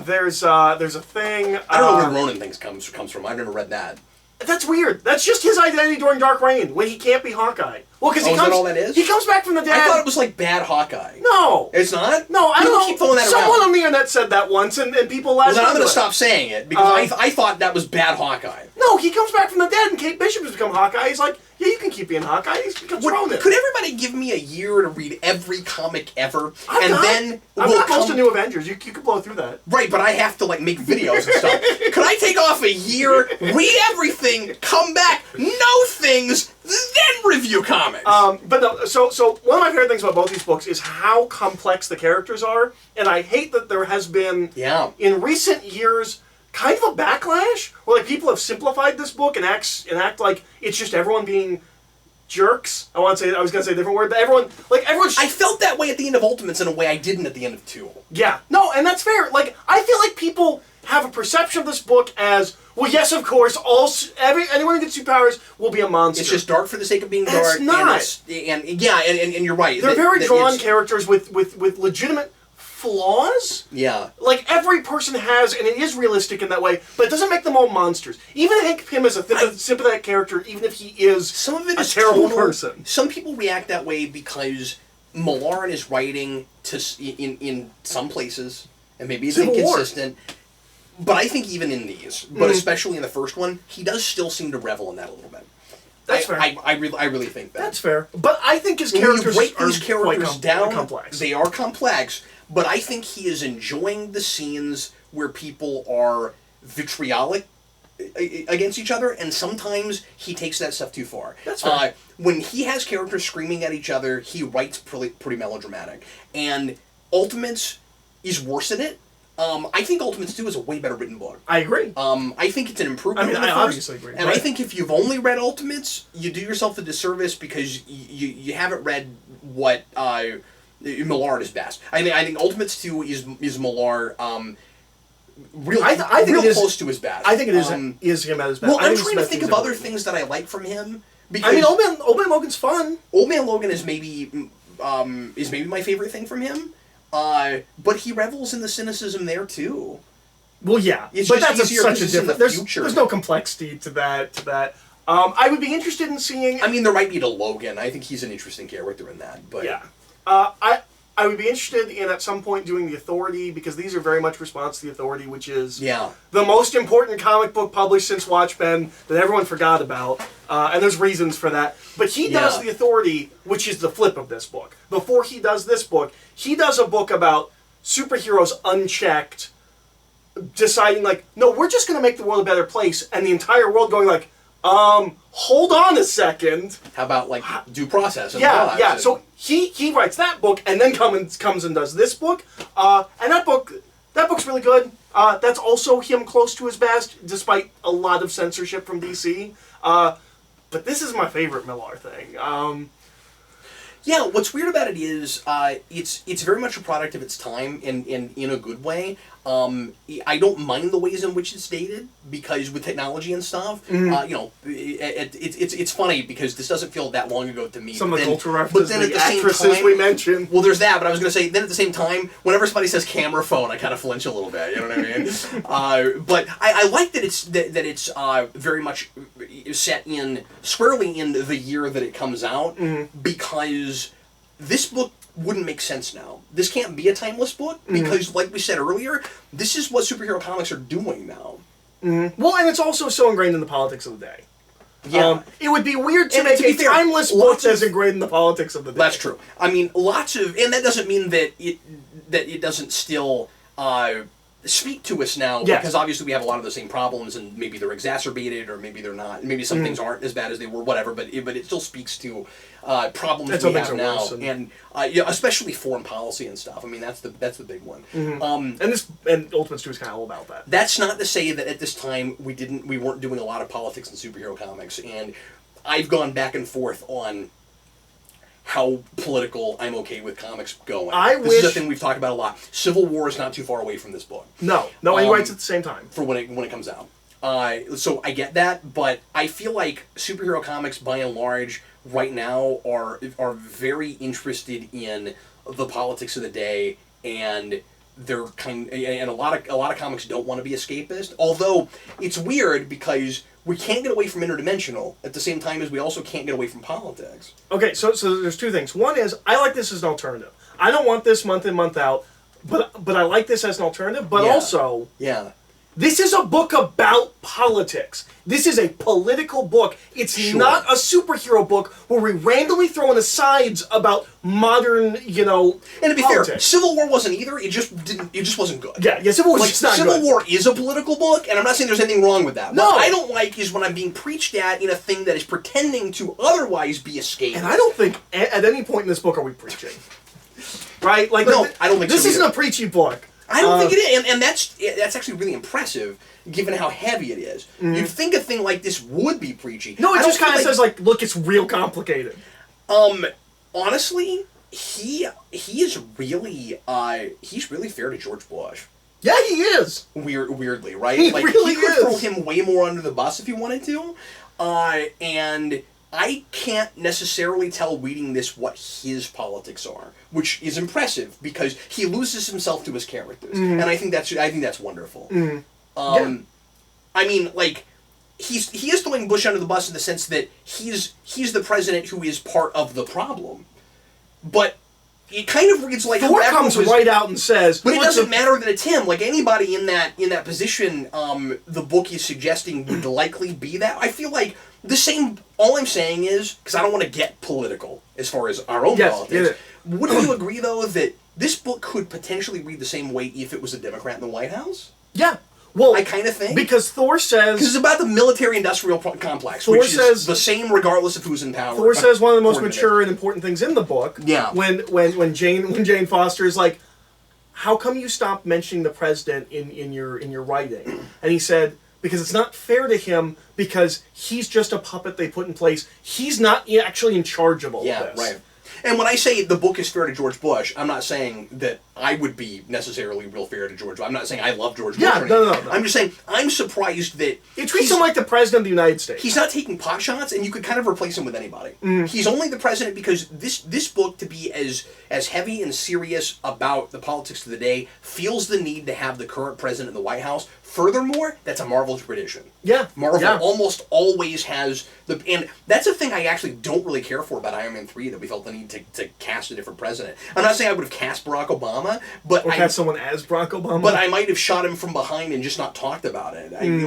There's a thing. I don't know where the Ronin thing comes from. I've never read that. That's weird. That's just his identity during Dark Reign, when he can't be Hawkeye. Well, because is that all that is? He comes back from the dead. I thought it was like bad Hawkeye. No, it's not. No, I don't know. Keep throwing that Someone around. on the internet said that once, and people laughed. Well, then I'm going to stop saying it because I thought that was bad Hawkeye. No, he comes back from the dead, and Kate Bishop has become Hawkeye. He's like, yeah, you can keep being Hawkeye. He becomes Ronin. Could everybody give me a year to read every comic ever, I'm not close to New Avengers. You could blow through that. Right, but I have to make videos and stuff. Could I take off a year, read everything, come back, know things, then review comics? But no. So one of my favorite things about both these books is how complex the characters are, and I hate that there has been in recent years kind of a backlash where people have simplified this book and act like it's just everyone being jerks. I was going to say a different word, but everyone's... I felt that way at the end of Ultimates in a way I didn't at the end of 2. Yeah. No, and that's fair. I feel like people have a perception of this book as, well, yes, of course, anyone who gets superpowers will be a monster. It's just dark for the sake of being dark. It's not. And you're right. They're very drawn characters with legitimate flaws. Yeah. Every person has, and it is realistic in that way, but it doesn't make them all monsters. Even Hank Pym is a sympathetic character, even if he is a terrible person. Some people react that way because MIllar is writing in some places, and maybe it's inconsistent. But I think even in these, but especially in the first one, he does still seem to revel in that a little bit. That's fair. I really think that. That's fair. But I think his characters break these characters down, complex. They are complex, but I think he is enjoying the scenes where people are vitriolic against each other, and sometimes he takes that stuff too far. That's fair. When he has characters screaming at each other, he writes pretty melodramatic. And Ultimates is worse at it. I think Ultimates 2 is a way better written book. I agree. I think it's an improvement. I obviously agree. And I think if you've only read Ultimates, you do yourself a disservice because you haven't read what MIllar is best. I think Ultimates 2 is MIllar real close to his best. I think it is him at his best. Well, I'm trying to think of other things that I like from him. Because Old Man Logan's fun. Old Man Logan is maybe my favorite thing from him. But he revels in the cynicism there too. Well, yeah, but that's such a different. There's no complexity to that. I would be interested in seeing. I mean, there might be to Logan. I think he's an interesting character in that. But yeah, I would be interested in at some point doing the Authority because these are very much response to the Authority, which is the most important comic book published since Watchmen that everyone forgot about, and there's reasons for that. But he does the Authority, which is the flip of this book. Before he does this book, he does a book about superheroes unchecked, deciding no, we're just going to make the world a better place, and the entire world going hold on a second. How about due process? And yeah. And So he writes that book and then comes and does this book. And that book, That book's really good. That's also him close to his best, despite a lot of censorship from DC. But this is my favorite MIllar thing. Yeah, what's weird about it is it's very much a product of its time and in a good way. I don't mind the ways in which it's dated because with technology and stuff, it's funny because this doesn't feel that long ago to me. Some of the cultural but references, then at the actresses same time, we mentioned. Well, there's that, but I was going to say, then at the same time, whenever somebody says camera phone, I kind of flinch a little bit, you know what I mean? But I like that it's very much set squarely in the year that it comes out, because this book wouldn't make sense now. This can't be a timeless book because, like we said earlier, this is what superhero comics are doing now. Well, and it's also so ingrained in the politics of the day. Yeah. It would be weird to make a timeless book that's ingrained in the politics of the day. That's true. I mean, and that doesn't mean that it doesn't still speak to us now, because obviously we have a lot of the same problems, and maybe they're exacerbated, or maybe they're not. Maybe some things aren't as bad as they were, whatever. But it still speaks to problems we have now, and especially foreign policy and stuff. I mean, that's the big one. And Ultimates 2 is kind of all about that. That's not to say that at this time we weren't doing a lot of politics in superhero comics, and I've gone back and forth on how political I'm okay with comics going. This is a thing we've talked about a lot. Civil War is not too far away from this book. No, he writes at the same time. For when it comes out. So I get that, but I feel like superhero comics, by and large, right now are very interested in the politics of the day, and they're and a lot of comics don't want to be escapist. Although it's weird because we can't get away from interdimensional at the same time as we also can't get away from politics. Okay, so there's two things. One is I like this as an alternative. I don't want this month in, month out, but I like this as an alternative. But also, this is a book about politics. This is a political book. It's not a superhero book where we randomly throw in asides about modern, And to be fair, Civil War wasn't either. It just wasn't good. Yeah, Civil War was just not good. Civil War is a political book, and I'm not saying there's anything wrong with that. No. What I don't like is when I'm being preached at in a thing that is pretending to otherwise be escapist. And I don't think at any point in this book are we preaching. Right? Like, no, I don't think this so isn't a preachy book. I don't think it is, and that's actually really impressive, given how heavy it is. You'd think a thing like this would be preachy. No, it just kind of says, like, look, it's real complicated. Honestly, he's really fair to George Bush. Yeah, he is. Weirdly, right? He really he could is. throw him way more under the bus if he wanted to, and I can't necessarily tell reading this what his politics are, which is impressive because he loses himself to his characters, and I think that's wonderful. I mean, like, he is throwing Bush under the bus in the sense that he's the president who is part of the problem, but it kind of reads like Thor comes right out and says, but it doesn't matter that it's him. Like anybody in that position, the book is suggesting would likely be that. I feel like the same. All I'm saying is, because I don't want to get political as far as our own politics. Wouldn't you agree though that this book could potentially read the same way if it was a Democrat in the White House? Yeah. Well, I kind of think. Because Thor says... Because it's about the military-industrial complex, which is the same regardless of who's in power. Thor says one of the most mature and important things in the book. Yeah. When Jane Foster is like, how come you stopped mentioning the president in your writing? And he said, because it's not fair to him, because he's just a puppet they put in place. He's not actually in charge of all this. Yeah, right. And when I say the book is fair to George Bush, I'm not saying that I would be necessarily real fair to George Bush. I'm not saying I love George Bush. No. I'm just saying I'm surprised that... It treats him like the president of the United States. He's not taking pot shots, and you could kind of replace him with anybody. He's only the president because this book, to be as heavy and serious about the politics of the day, feels the need to have the current president in the White House. Furthermore, that's a Marvel tradition. Yeah. Marvel almost always has and that's a thing I actually don't really care for about Iron Man 3, that we felt the need to cast a different president. I'm not saying I would have cast Barack Obama, but cast someone as Barack Obama. But I might have shot him from behind and just not talked about it. And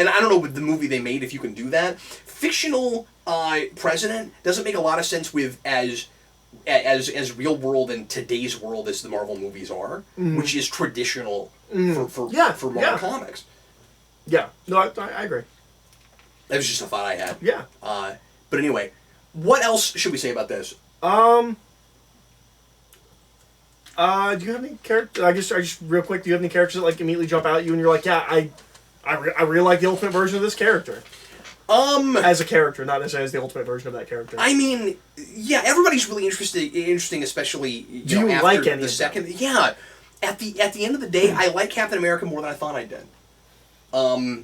I don't know with the movie they made if you can do that. Fictional president doesn't make a lot of sense with as real world and today's world as the Marvel movies are, which is traditional for Marvel comics. Yeah, no, I agree. That was just a thought I had. Yeah. But anyway, what else should we say about this? Do you have any characters? I just real quick. Do you have any characters that like immediately jump out at you and you're like, yeah, I really like the ultimate version of this character. As a character, not necessarily as the ultimate version of that character. I mean, yeah, everybody's really interesting, especially Do you after like any the of second. them? Yeah, at the end of the day, I like Captain America more than I thought I did.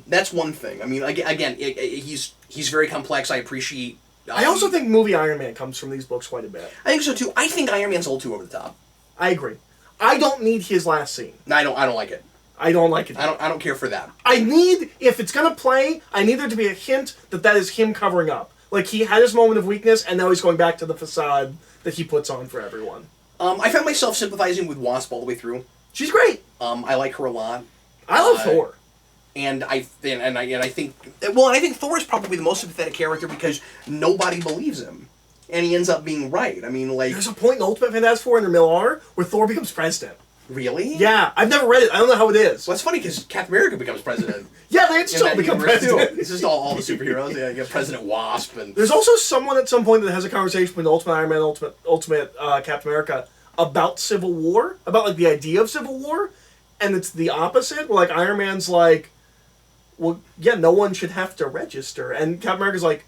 That's one thing. I mean, again, he's very complex. I appreciate. I also think movie Iron Man comes from these books quite a bit. I think so too. I think Iron Man's a little too over the top. I agree. I don't need his last scene. No, I don't like it. I don't like it. I don't care for that. I need, if it's gonna play, I need there to be a hint that is him covering up. Like, he had his moment of weakness, and now he's going back to the facade that he puts on for everyone. I found myself sympathizing with Wasp all the way through. She's great. I like her a lot. I love Thor. And I think Thor is probably the most sympathetic character because nobody believes him, and he ends up being right. I mean, like, there's a point in Ultimate Fantastic Four and MIllar where Thor becomes president. Really? Yeah, I've never read it. I don't know how it is. Well, it's funny because Captain America becomes president. Yeah, they still become president. It's just all the superheroes. Yeah, you have President Wasp and. There's also someone at some point that has a conversation with Ultimate Iron Man, Ultimate Captain America about Civil War, about like the idea of Civil War, and it's the opposite. Where like Iron Man's like, well, yeah, no one should have to register, and Captain America's like,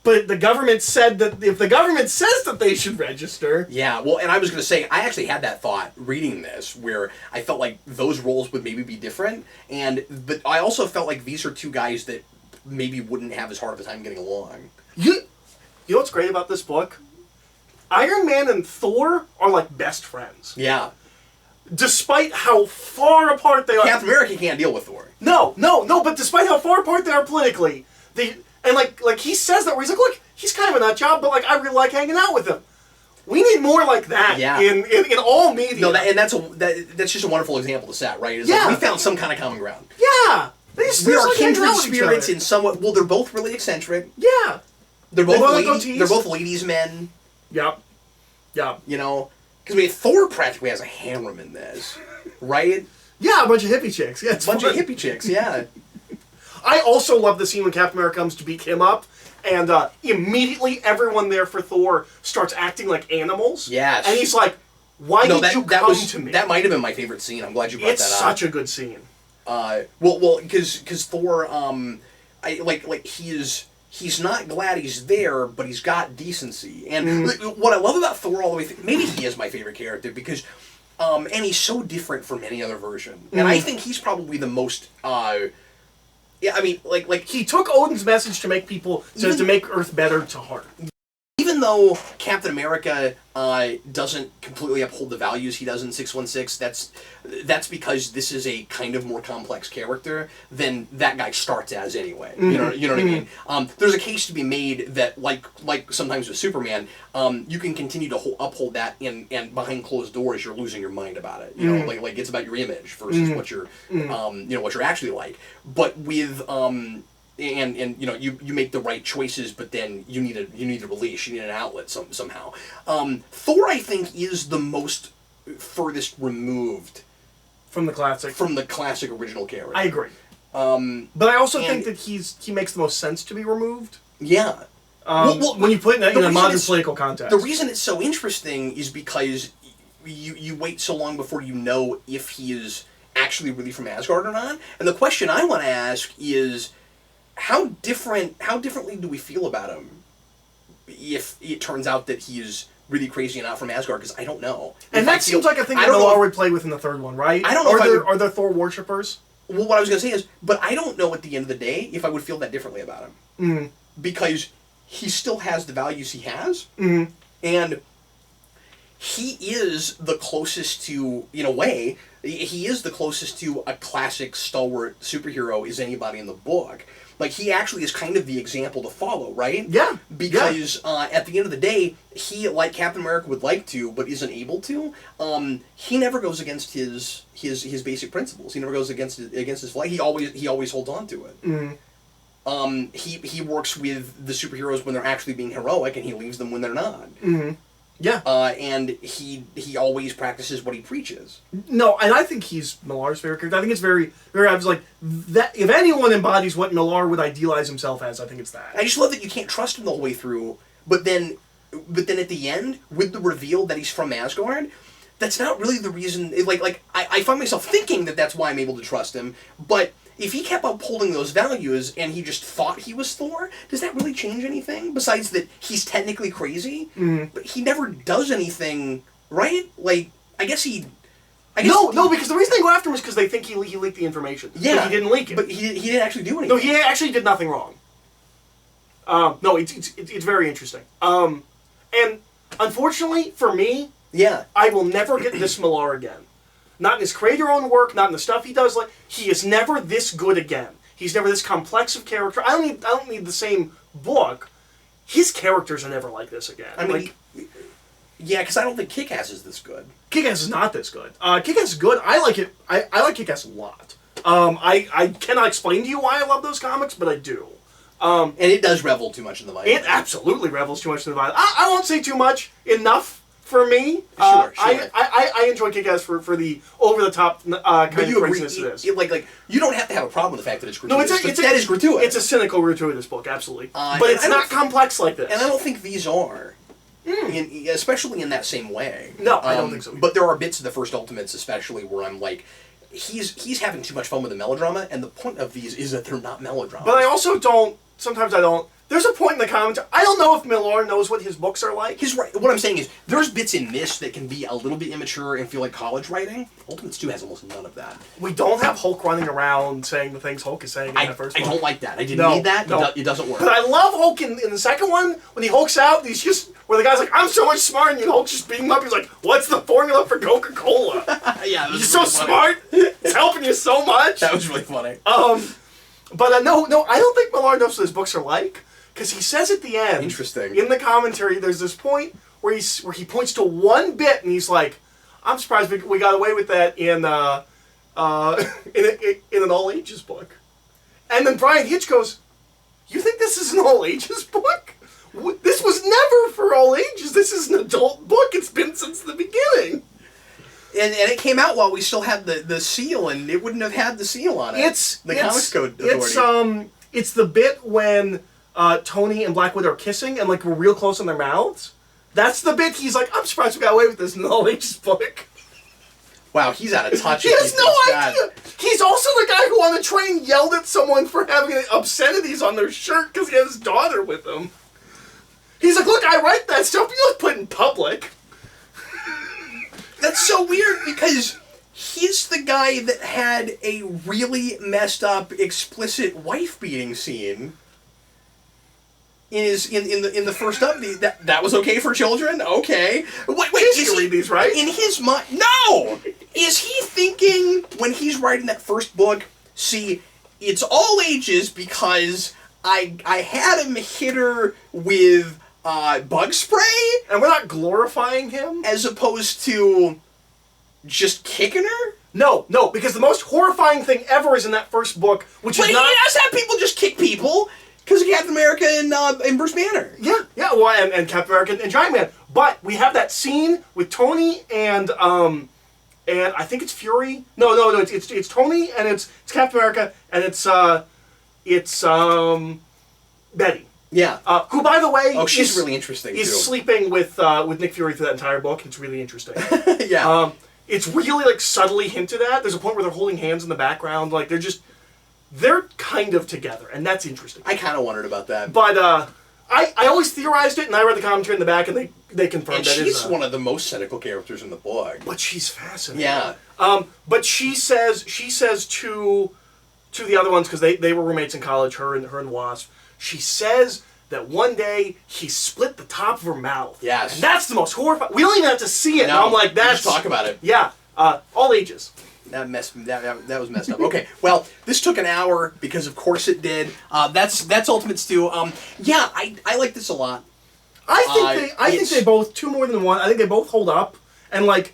but the government said that if the government says that they should register. Yeah, well, and I was going to say, I actually had that thought reading this, where I felt like those roles would maybe be different, but I also felt like these are two guys that maybe wouldn't have as hard of a time getting along. You know what's great about this book? Iron Man and Thor are like best friends. Yeah. Despite how far apart they are. Captain America can't deal with Thor. No, but despite how far apart they are politically, and like he says that where he's like, look, he's kind of a nut job, but like I really like hanging out with him. We need more like that in all media. No, that's just a wonderful example to set, right? Like we found some kind of common ground. Yeah. We are kindred spirits in somewhat. Well, they're both really eccentric. Yeah. They're both ladies' men. Yep. You know, because Thor practically has a harem in this, right? Yeah, a bunch of hippie chicks. Yeah, a bunch of hippie chicks. Yeah. I also love the scene when Captain America comes to beat him up, and immediately everyone there for Thor starts acting like animals. Yes. And he's like, "Why did you come to me?" That might have been my favorite scene. I'm glad you brought that up. It's such a good scene. Well, because Thor, he's not glad he's there, but he's got decency. And what I love about Thor all the way through, maybe he is my favorite character because, and he's so different from any other version. And I think he's probably the most. Yeah, I mean, like he took Odin's message to make to make Earth better to heart. Even though Captain America doesn't completely uphold the values he does in 616, that's because this is a kind of more complex character than that guy starts as anyway. You know what I mean? There's a case to be made that, like sometimes with Superman, you can continue to uphold that, and behind closed doors you're losing your mind about it. You know, like it's about your image versus what you're, what you're actually like. But with and you know you make the right choices, but then you need a release, you need an outlet somehow. Thor, I think, is the most furthest removed from the classic original character. I agree. But I also think that he makes the most sense to be removed. Yeah. When you put it in a modern political context. The reason it's so interesting is because you wait so long before you know if he is actually really from Asgard or not. And the question I want to ask is, how differently do we feel about him if it turns out that he is really crazy and not from Asgard? Because I don't know. And that seems like a thing that MIllar would play with in the third one, right? I don't know. Are there Thor worshippers? Well, what I was going to say is, but I don't know at the end of the day if I would feel that differently about him. Because he still has the values he has, and he is the closest to, in a way, he is the closest to a classic stalwart superhero as anybody in the book. Like, he actually is kind of the example to follow, right? Yeah. Because at the end of the day, he, like Captain America would like to, but isn't able to, he never goes against his basic principles. He never goes against his flag. He always holds on to it. He works with the superheroes when they're actually being heroic, and he leaves them when they're not. Yeah. And he always practices what he preaches. No, and I think he's MIllar's favorite character. I think it's very, very obvious. Like, that, if anyone embodies what MIllar would idealize himself as, I think it's that. I just love that you can't trust him the whole way through, but then at the end, with the reveal that he's from Asgard, that's not really the reason. I find myself thinking that that's why I'm able to trust him. But if he kept upholding those values and he just thought he was Thor, does that really change anything? Besides that he's technically crazy, but he never does anything, right? Like, I guess no, because the reason they go after him is because they think he leaked the information. Yeah, but he didn't leak it. But he didn't actually do anything. No, he actually did nothing wrong. No, it's very interesting. And unfortunately for me, I will never get this MIllar again. Not in his create-your-own work, not in the stuff he does. Like, he is never this good again. He's never this complex of character. I don't need the same book. His characters are never like this again. I mean, yeah, because I don't think Kick-Ass is this good. Kick-Ass is not this good. Kick-Ass is good. I like it. I like Kick-Ass a lot. I cannot explain to you why I love those comics, but I do. And it does revel too much in the violence. It absolutely revels too much in the violence. I won't say too much. Enough for me. Sure. I enjoy Kick-Ass for the over-the-top kind of craziness it is. Like, you don't have to have a problem with the fact that it's gratuitous. No, that is gratuitous. It's a cynical, gratuitous book, absolutely. But it's not complex like this. And I don't think these are. Especially in that same way. No, I don't think so either. But there are bits of the first Ultimates especially where I'm like, he's having too much fun with the melodrama, and the point of these is that they're not melodramas. But I also don't, sometimes I don't, there's a point in the comments, I don't know if MIllar knows what his books are like. What I'm saying is, there's bits in this that can be a little bit immature and feel like college writing. Ultimates 2 has almost none of that. We don't have Hulk running around saying the things Hulk is saying in that first one. I don't like that. I didn't need that. No. It doesn't work. But I love Hulk in the second one, when he hulks out, he's just, where the guy's like, I'm so much smarter than you, and Hulk's just beating him up, he's like, what's the formula for Coca-Cola? Yeah, you're so smart, it's helping you so much. That was really funny. But no, I don't think MIllar knows what his books are like. Because he says at the end, interesting, in the commentary, there's this point where he points to one bit and he's like, "I'm surprised we got away with that in an all ages book." And then Brian Hitch goes, "You think this is an all ages book? This was never for all ages. This is an adult book. It's been since the beginning." And it came out while we still had the seal, and it wouldn't have had the seal on it. The Comics Code Authority. It's the bit when Tony and Black Widow are kissing and like we're real close on their mouths. That's the bit he's like, I'm surprised we got away with this in the all ages book. Wow, he's out of touch. He has no idea. He's also the guy who on the train yelled at someone for having obscenities on their shirt because he had his daughter with him. He's like, look, I write that stuff, but you don't put it in public. That's so weird because he's the guy that had a really messed up, explicit wife beating scene. In the first update, that was okay for children? Okay. Wait, is he read these, right? In his mind, no! Is he thinking, when he's writing that first book, see, it's all ages because I had him hit her with bug spray? And we're not glorifying him? As opposed to just kicking her? No, because the most horrifying thing ever is in that first book, which is not... But he does have people just kick people! Because of Captain America and Bruce Banner. Yeah, well, and Captain America and Giant Man. But we have that scene with Tony and I think it's Fury. No, it's Tony and it's Captain America and it's Betty. Yeah. Who, by the way, she's really interesting. Is too. Sleeping with Nick Fury through that entire book. It's really interesting. Yeah. It's really like subtly hinted at. There's a point where they're holding hands in the background. Like they're kind of together, and that's interesting. I kind of wondered about that. But I always theorized it, and I read the commentary in the back, and they confirmed and that she's one of the most cynical characters in the book. But she's fascinating. Yeah. But she says to the other ones, because they were roommates in college, her and Wasp, she says that one day he split the top of her mouth. Yes. And that's the most horrifying. We don't even have to see it. No, and I'm like, that's... Just talk about it. Yeah. All ages. That was messed up. Okay, well, this took an hour because of course it did. That's Ultimates 2. Yeah, I like this a lot. I think they both, two more than one. I think they both hold up, and like,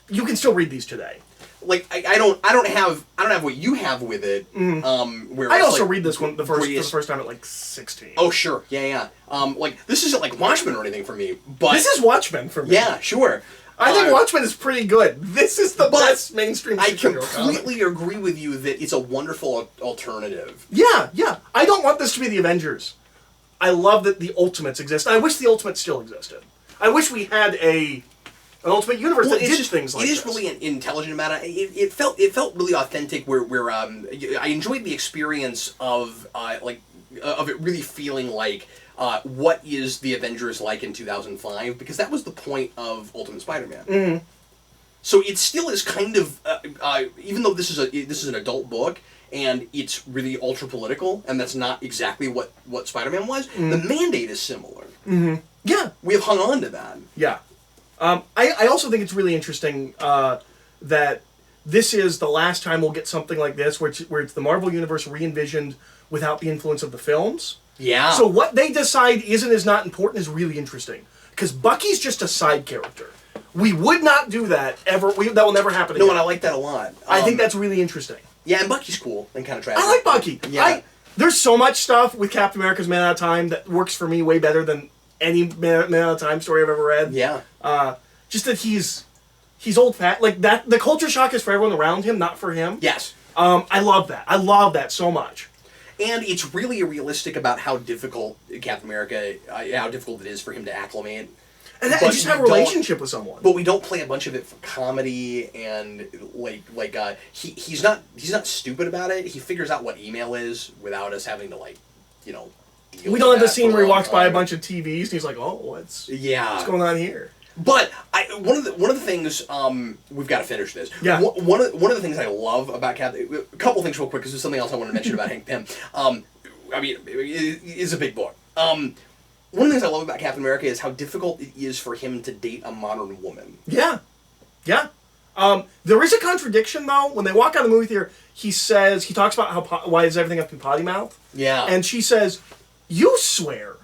you can still read these today. Like I don't have what you have with it. Where I also read this one the first time at like 16. Oh sure, yeah. Like this isn't like Watchmen or anything for me, but this is Watchmen for me. Yeah, sure. I think Watchmen is pretty good. This is the best mainstream superhero comic. I completely agree with you that it's a wonderful alternative. Yeah. I don't want this to be the Avengers. I love that the Ultimates exist. I wish the Ultimates still existed. I wish we had a an Ultimate Universe that did things like this. It is really intelligent about it. It felt really authentic. Where I enjoyed the experience of of it really feeling like what is the Avengers like in 2005, because that was the point of Ultimate Spider-Man. Mm-hmm. So it still is kind of even though this is an adult book and it's really ultra political, and that's not exactly what Spider-Man was. Mm-hmm. The mandate is similar. Mm-hmm. Yeah, we have hung on to that. Yeah. I also think it's really interesting that this is the last time we'll get something like this, where it's the Marvel Universe re-envisioned without the influence of the films. Yeah. So what they decide is not important is really interesting. Because Bucky's just a side character. We would not do that ever. That will never happen again. No, and I like that a lot. I think that's really interesting. Yeah, and Bucky's cool and kind of tragic. I like Bucky. Yeah. There's so much stuff with Captain America's Man Out of Time that works for me way better than any Man Out of Time story I've ever read. Yeah. Just that he's old fat. Like that, the culture shock is for everyone around him, not for him. Yes. I love that. I love that so much. And it's really realistic about how difficult Captain America, how difficult it is for him to acclimate. And just have a relationship with someone. But we don't play a bunch of it for comedy, and he's not stupid about it. He figures out what email is without us having to we don't have the scene where he walks by a bunch of TVs and he's like, "Oh, what's going on here?" But one of the things we've got to finish this. Yeah. One of the things I love about Captain, a couple things real quick, because there's something else I want to mention about Hank Pym. I mean, it's a big book. One of the things I love about Captain America is how difficult it is for him to date a modern woman. Yeah. Yeah. There is a contradiction, though. When they walk out of the movie theater, he talks about why does everything have to be potty mouth? Yeah. And she says, "You swear."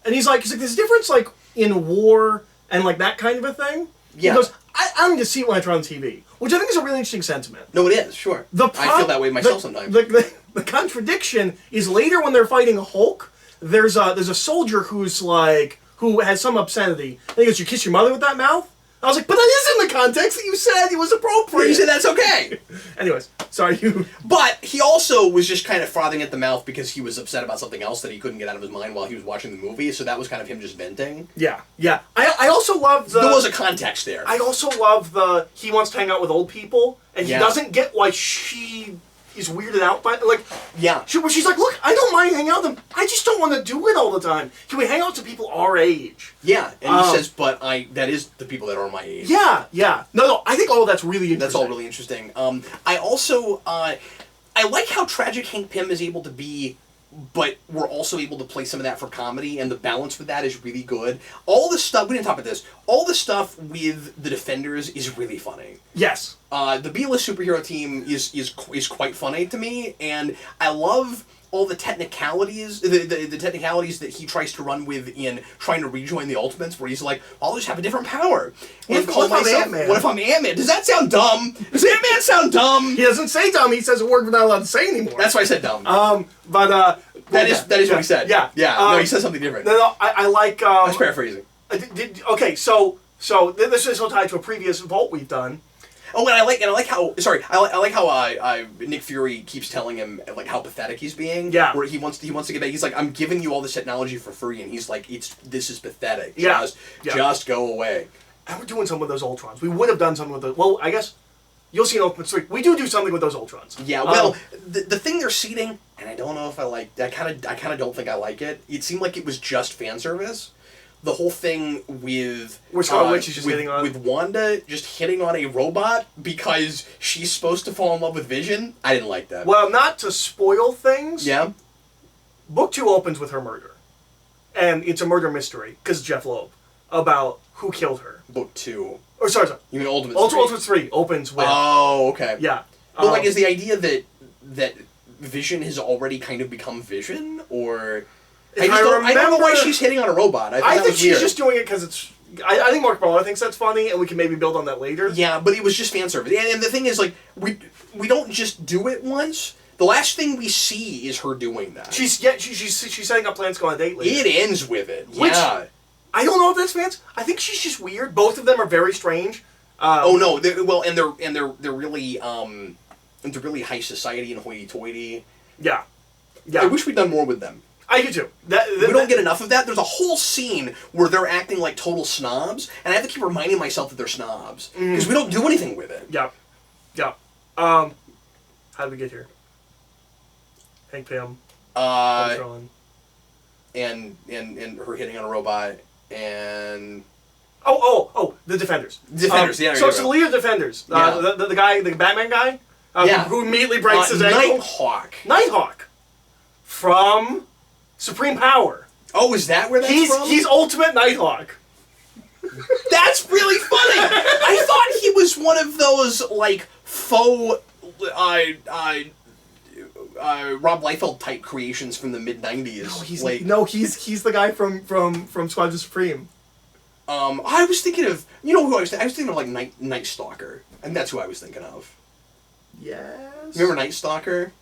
And he's like, there's a difference, like, in war and, like, that kind of a thing. Yeah. He goes, I don't need to see it when I turn on the TV. Which I think is a really interesting sentiment. No, it is, sure. I feel that way myself sometimes. The contradiction is later when they're fighting Hulk, there's a soldier who has some obscenity. And he goes, "You kiss your mother with that mouth?" I was like, "But that is in the context that you said it was appropriate." You said that's okay. Anyways, sorry. But he also was just kind of frothing at the mouth because he was upset about something else that he couldn't get out of his mind while he was watching the movie. So that was kind of him just venting. Yeah, yeah. I also love there was a context there. I also love he wants to hang out with old people, and he doesn't get why she is weirded out by she's like, "Look, I don't mind hanging out with them. I just don't want to do it all the time. Can we hang out with people our age?" Yeah, and he says, "But that is the people that are my age." Yeah, yeah. No, I think all of that's really interesting. That's all really interesting. I also I like how tragic Hank Pym is able to be, but we're also able to play some of that for comedy, and the balance with that is really good. All the stuff, we didn't talk about this, all the stuff with the Defenders is really funny. Yes. The B-list superhero team is quite funny to me, and I love all the technicalities, the technicalities that he tries to run with in trying to rejoin the Ultimates, where he's like, "I'll just have a different power." And what if I'm Ant-Man? What if I'm Ant-Man? Does that sound dumb? Does Ant-Man sound dumb? He doesn't say dumb. He says a word we're not allowed to say anymore. That's why I said dumb. That is what he said. Yeah. Yeah. No, he said something different. No, I like. I was paraphrasing. Okay, so this is so tied to a previous vault we've done. Oh, and I like how Nick Fury keeps telling him like how pathetic he's being. Yeah. Where he wants to get back. He's like, "I'm giving you all this technology for free," and he's like, "This is pathetic. Yeah. Just go away." And we're doing something with those Ultrons. We would have done something with those. Well, I guess you'll see in Ultimate 3. We do something with those Ultrons. Yeah. Well, the thing they're seeding, and I don't know if I like. I kind of don't think I like it. It seemed like it was just fan service. The whole thing with where Scarlet Witch is just hitting on with Wanda just hitting on a robot because she's supposed to fall in love with Vision. I didn't like that. Well, not to spoil things. Yeah. Book 2 opens with her murder, and it's a murder mystery because Jeff Loeb about who killed her. Book 2. Or sorry. You mean Ultimate 3? Ultimate 3 opens with. Oh, okay. Yeah. But is the idea that Vision has already kind of become Vision, or? I don't know why she's hitting on a robot. I think she's just doing it because it's... I think Mark Barlow thinks that's funny, and we can maybe build on that later. Yeah, but it was just fan service. And the thing is, like, we don't just do it once. The last thing we see is her doing that. She's setting up plans to go on a date later. It ends with it. Which, yeah. I don't know if that's fans. I think she's just weird. Both of them are very strange. Oh no! They're really into really high society and hoity-toity. Yeah. I wish we'd done more with them. I do too. We don't get enough of that. There's a whole scene where they're acting like total snobs, and I have to keep reminding myself that they're snobs because we don't do anything with it. Yep. How did we get here? Hank Pym. And her hitting on a robot and. The Defenders. Yeah. So it's the leader of Defenders. The guy, the Batman guy, who immediately breaks his ankle. Nighthawk. From Supreme Power. Oh, is that where that's from? He's Ultimate Nighthawk. That's really funny. I thought he was one of those like faux Rob Liefeld type creations from the mid-90s. No, he's the guy from Squadron Supreme. I was thinking of who I was thinking of like Night Stalker, and that's who I was thinking of. Yes. Remember Night Stalker?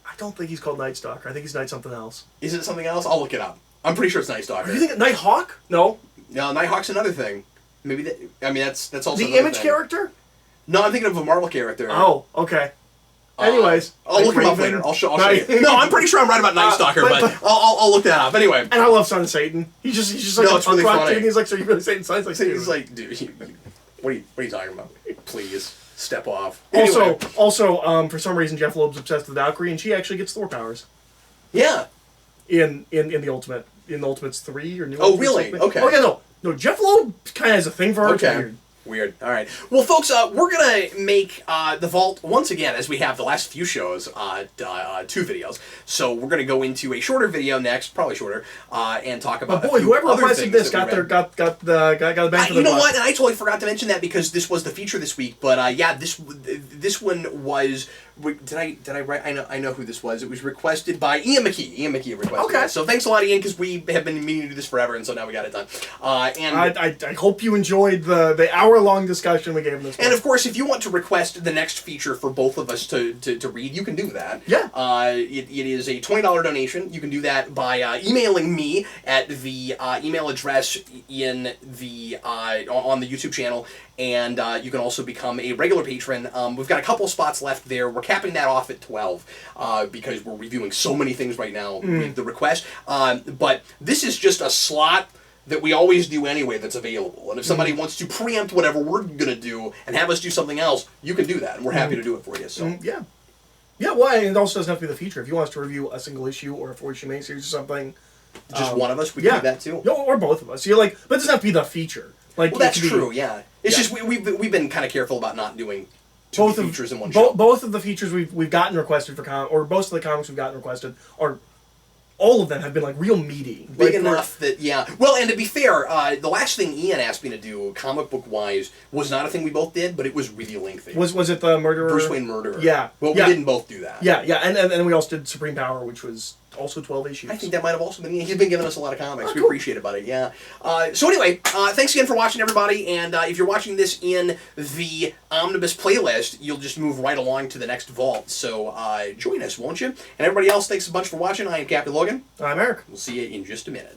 I don't think he's called Night Stalker. I think he's Night something else. Is it something else? I'll look it up. I'm pretty sure it's Night Stalker. Are you thinking Nighthawk? No. No, Nighthawk's another thing. Maybe that's also the Image character. No, I'm thinking of a Marvel character. Oh, okay. Anyways, I'll look him up later. I'll show you. No, I'm pretty sure I'm right about Night Stalker, but I'll look that up anyway. And I love Son of Satan. He's just like it's really funny. And he's like, so you really Satan? Son's like, he's like, dude, what are you talking about? Please step off. Also, for some reason, Jeff Loeb's obsessed with Valkyrie, and she actually gets Thor powers. Yeah. In the Ultimates 3 or New. Oh, really? Okay. Oh yeah, no. Jeff Loeb kind of has a thing for her. Okay. Weird. All right. Well, folks, we're going to make the Vault, once again, as we have the last few shows, 2 videos. So we're going to go into a shorter video next, probably shorter, and talk about whoever requested this got the bang for the You know buck. what? And I totally forgot to mention that because this was the feature this week. But this one was... Did I write? I know who this was. It was requested by Ian McKee. Ian McKee requested this. So thanks a lot, Ian, because we have been meaning to do this forever, and so now we got it done. And I hope you enjoyed the hour-long discussion we gave him this morning. And of course, if you want to request the next feature for both of us to read, you can do that. Yeah. It is a $20 donation. You can do that by emailing me at the email address in the on the YouTube channel. And you can also become a regular patron. We've got a couple spots left there. We're capping that off at 12 because we're reviewing so many things right now with the request. But this is just a slot that we always do anyway that's available. And if somebody wants to preempt whatever we're going to do and have us do something else, you can do that. And we're happy to do it for you. So Yeah. Yeah, well, and it also doesn't have to be the feature. If you want us to review a single issue or a 4-issue main series or something. Just one of us, we can do that too. Or both of us. So but it doesn't have to be the feature. Like, well, that's true, yeah. It's just we've been kind of careful about not doing two features in one show. show. Both of the features we've gotten requested for or most of the comics we've gotten requested are all of them have been like real meaty, big enough that Well, and to be fair, the last thing Ian asked me to do, comic book wise, was not a thing we both did, but it was really lengthy. Was it the Murderer? Bruce Wayne Murderer. Yeah. Well, we didn't both do that. Yeah, and we also did Supreme Power, which was also 12 issues. I think that might have also been... He's been giving us a lot of comics. We appreciate it, buddy. Yeah. So anyway, thanks again for watching, everybody. And if you're watching this in the Omnibus playlist, you'll just move right along to the next vault. So join us, won't you? And everybody else, thanks a bunch for watching. I am Captain Logan. I'm Eric. We'll see you in just a minute.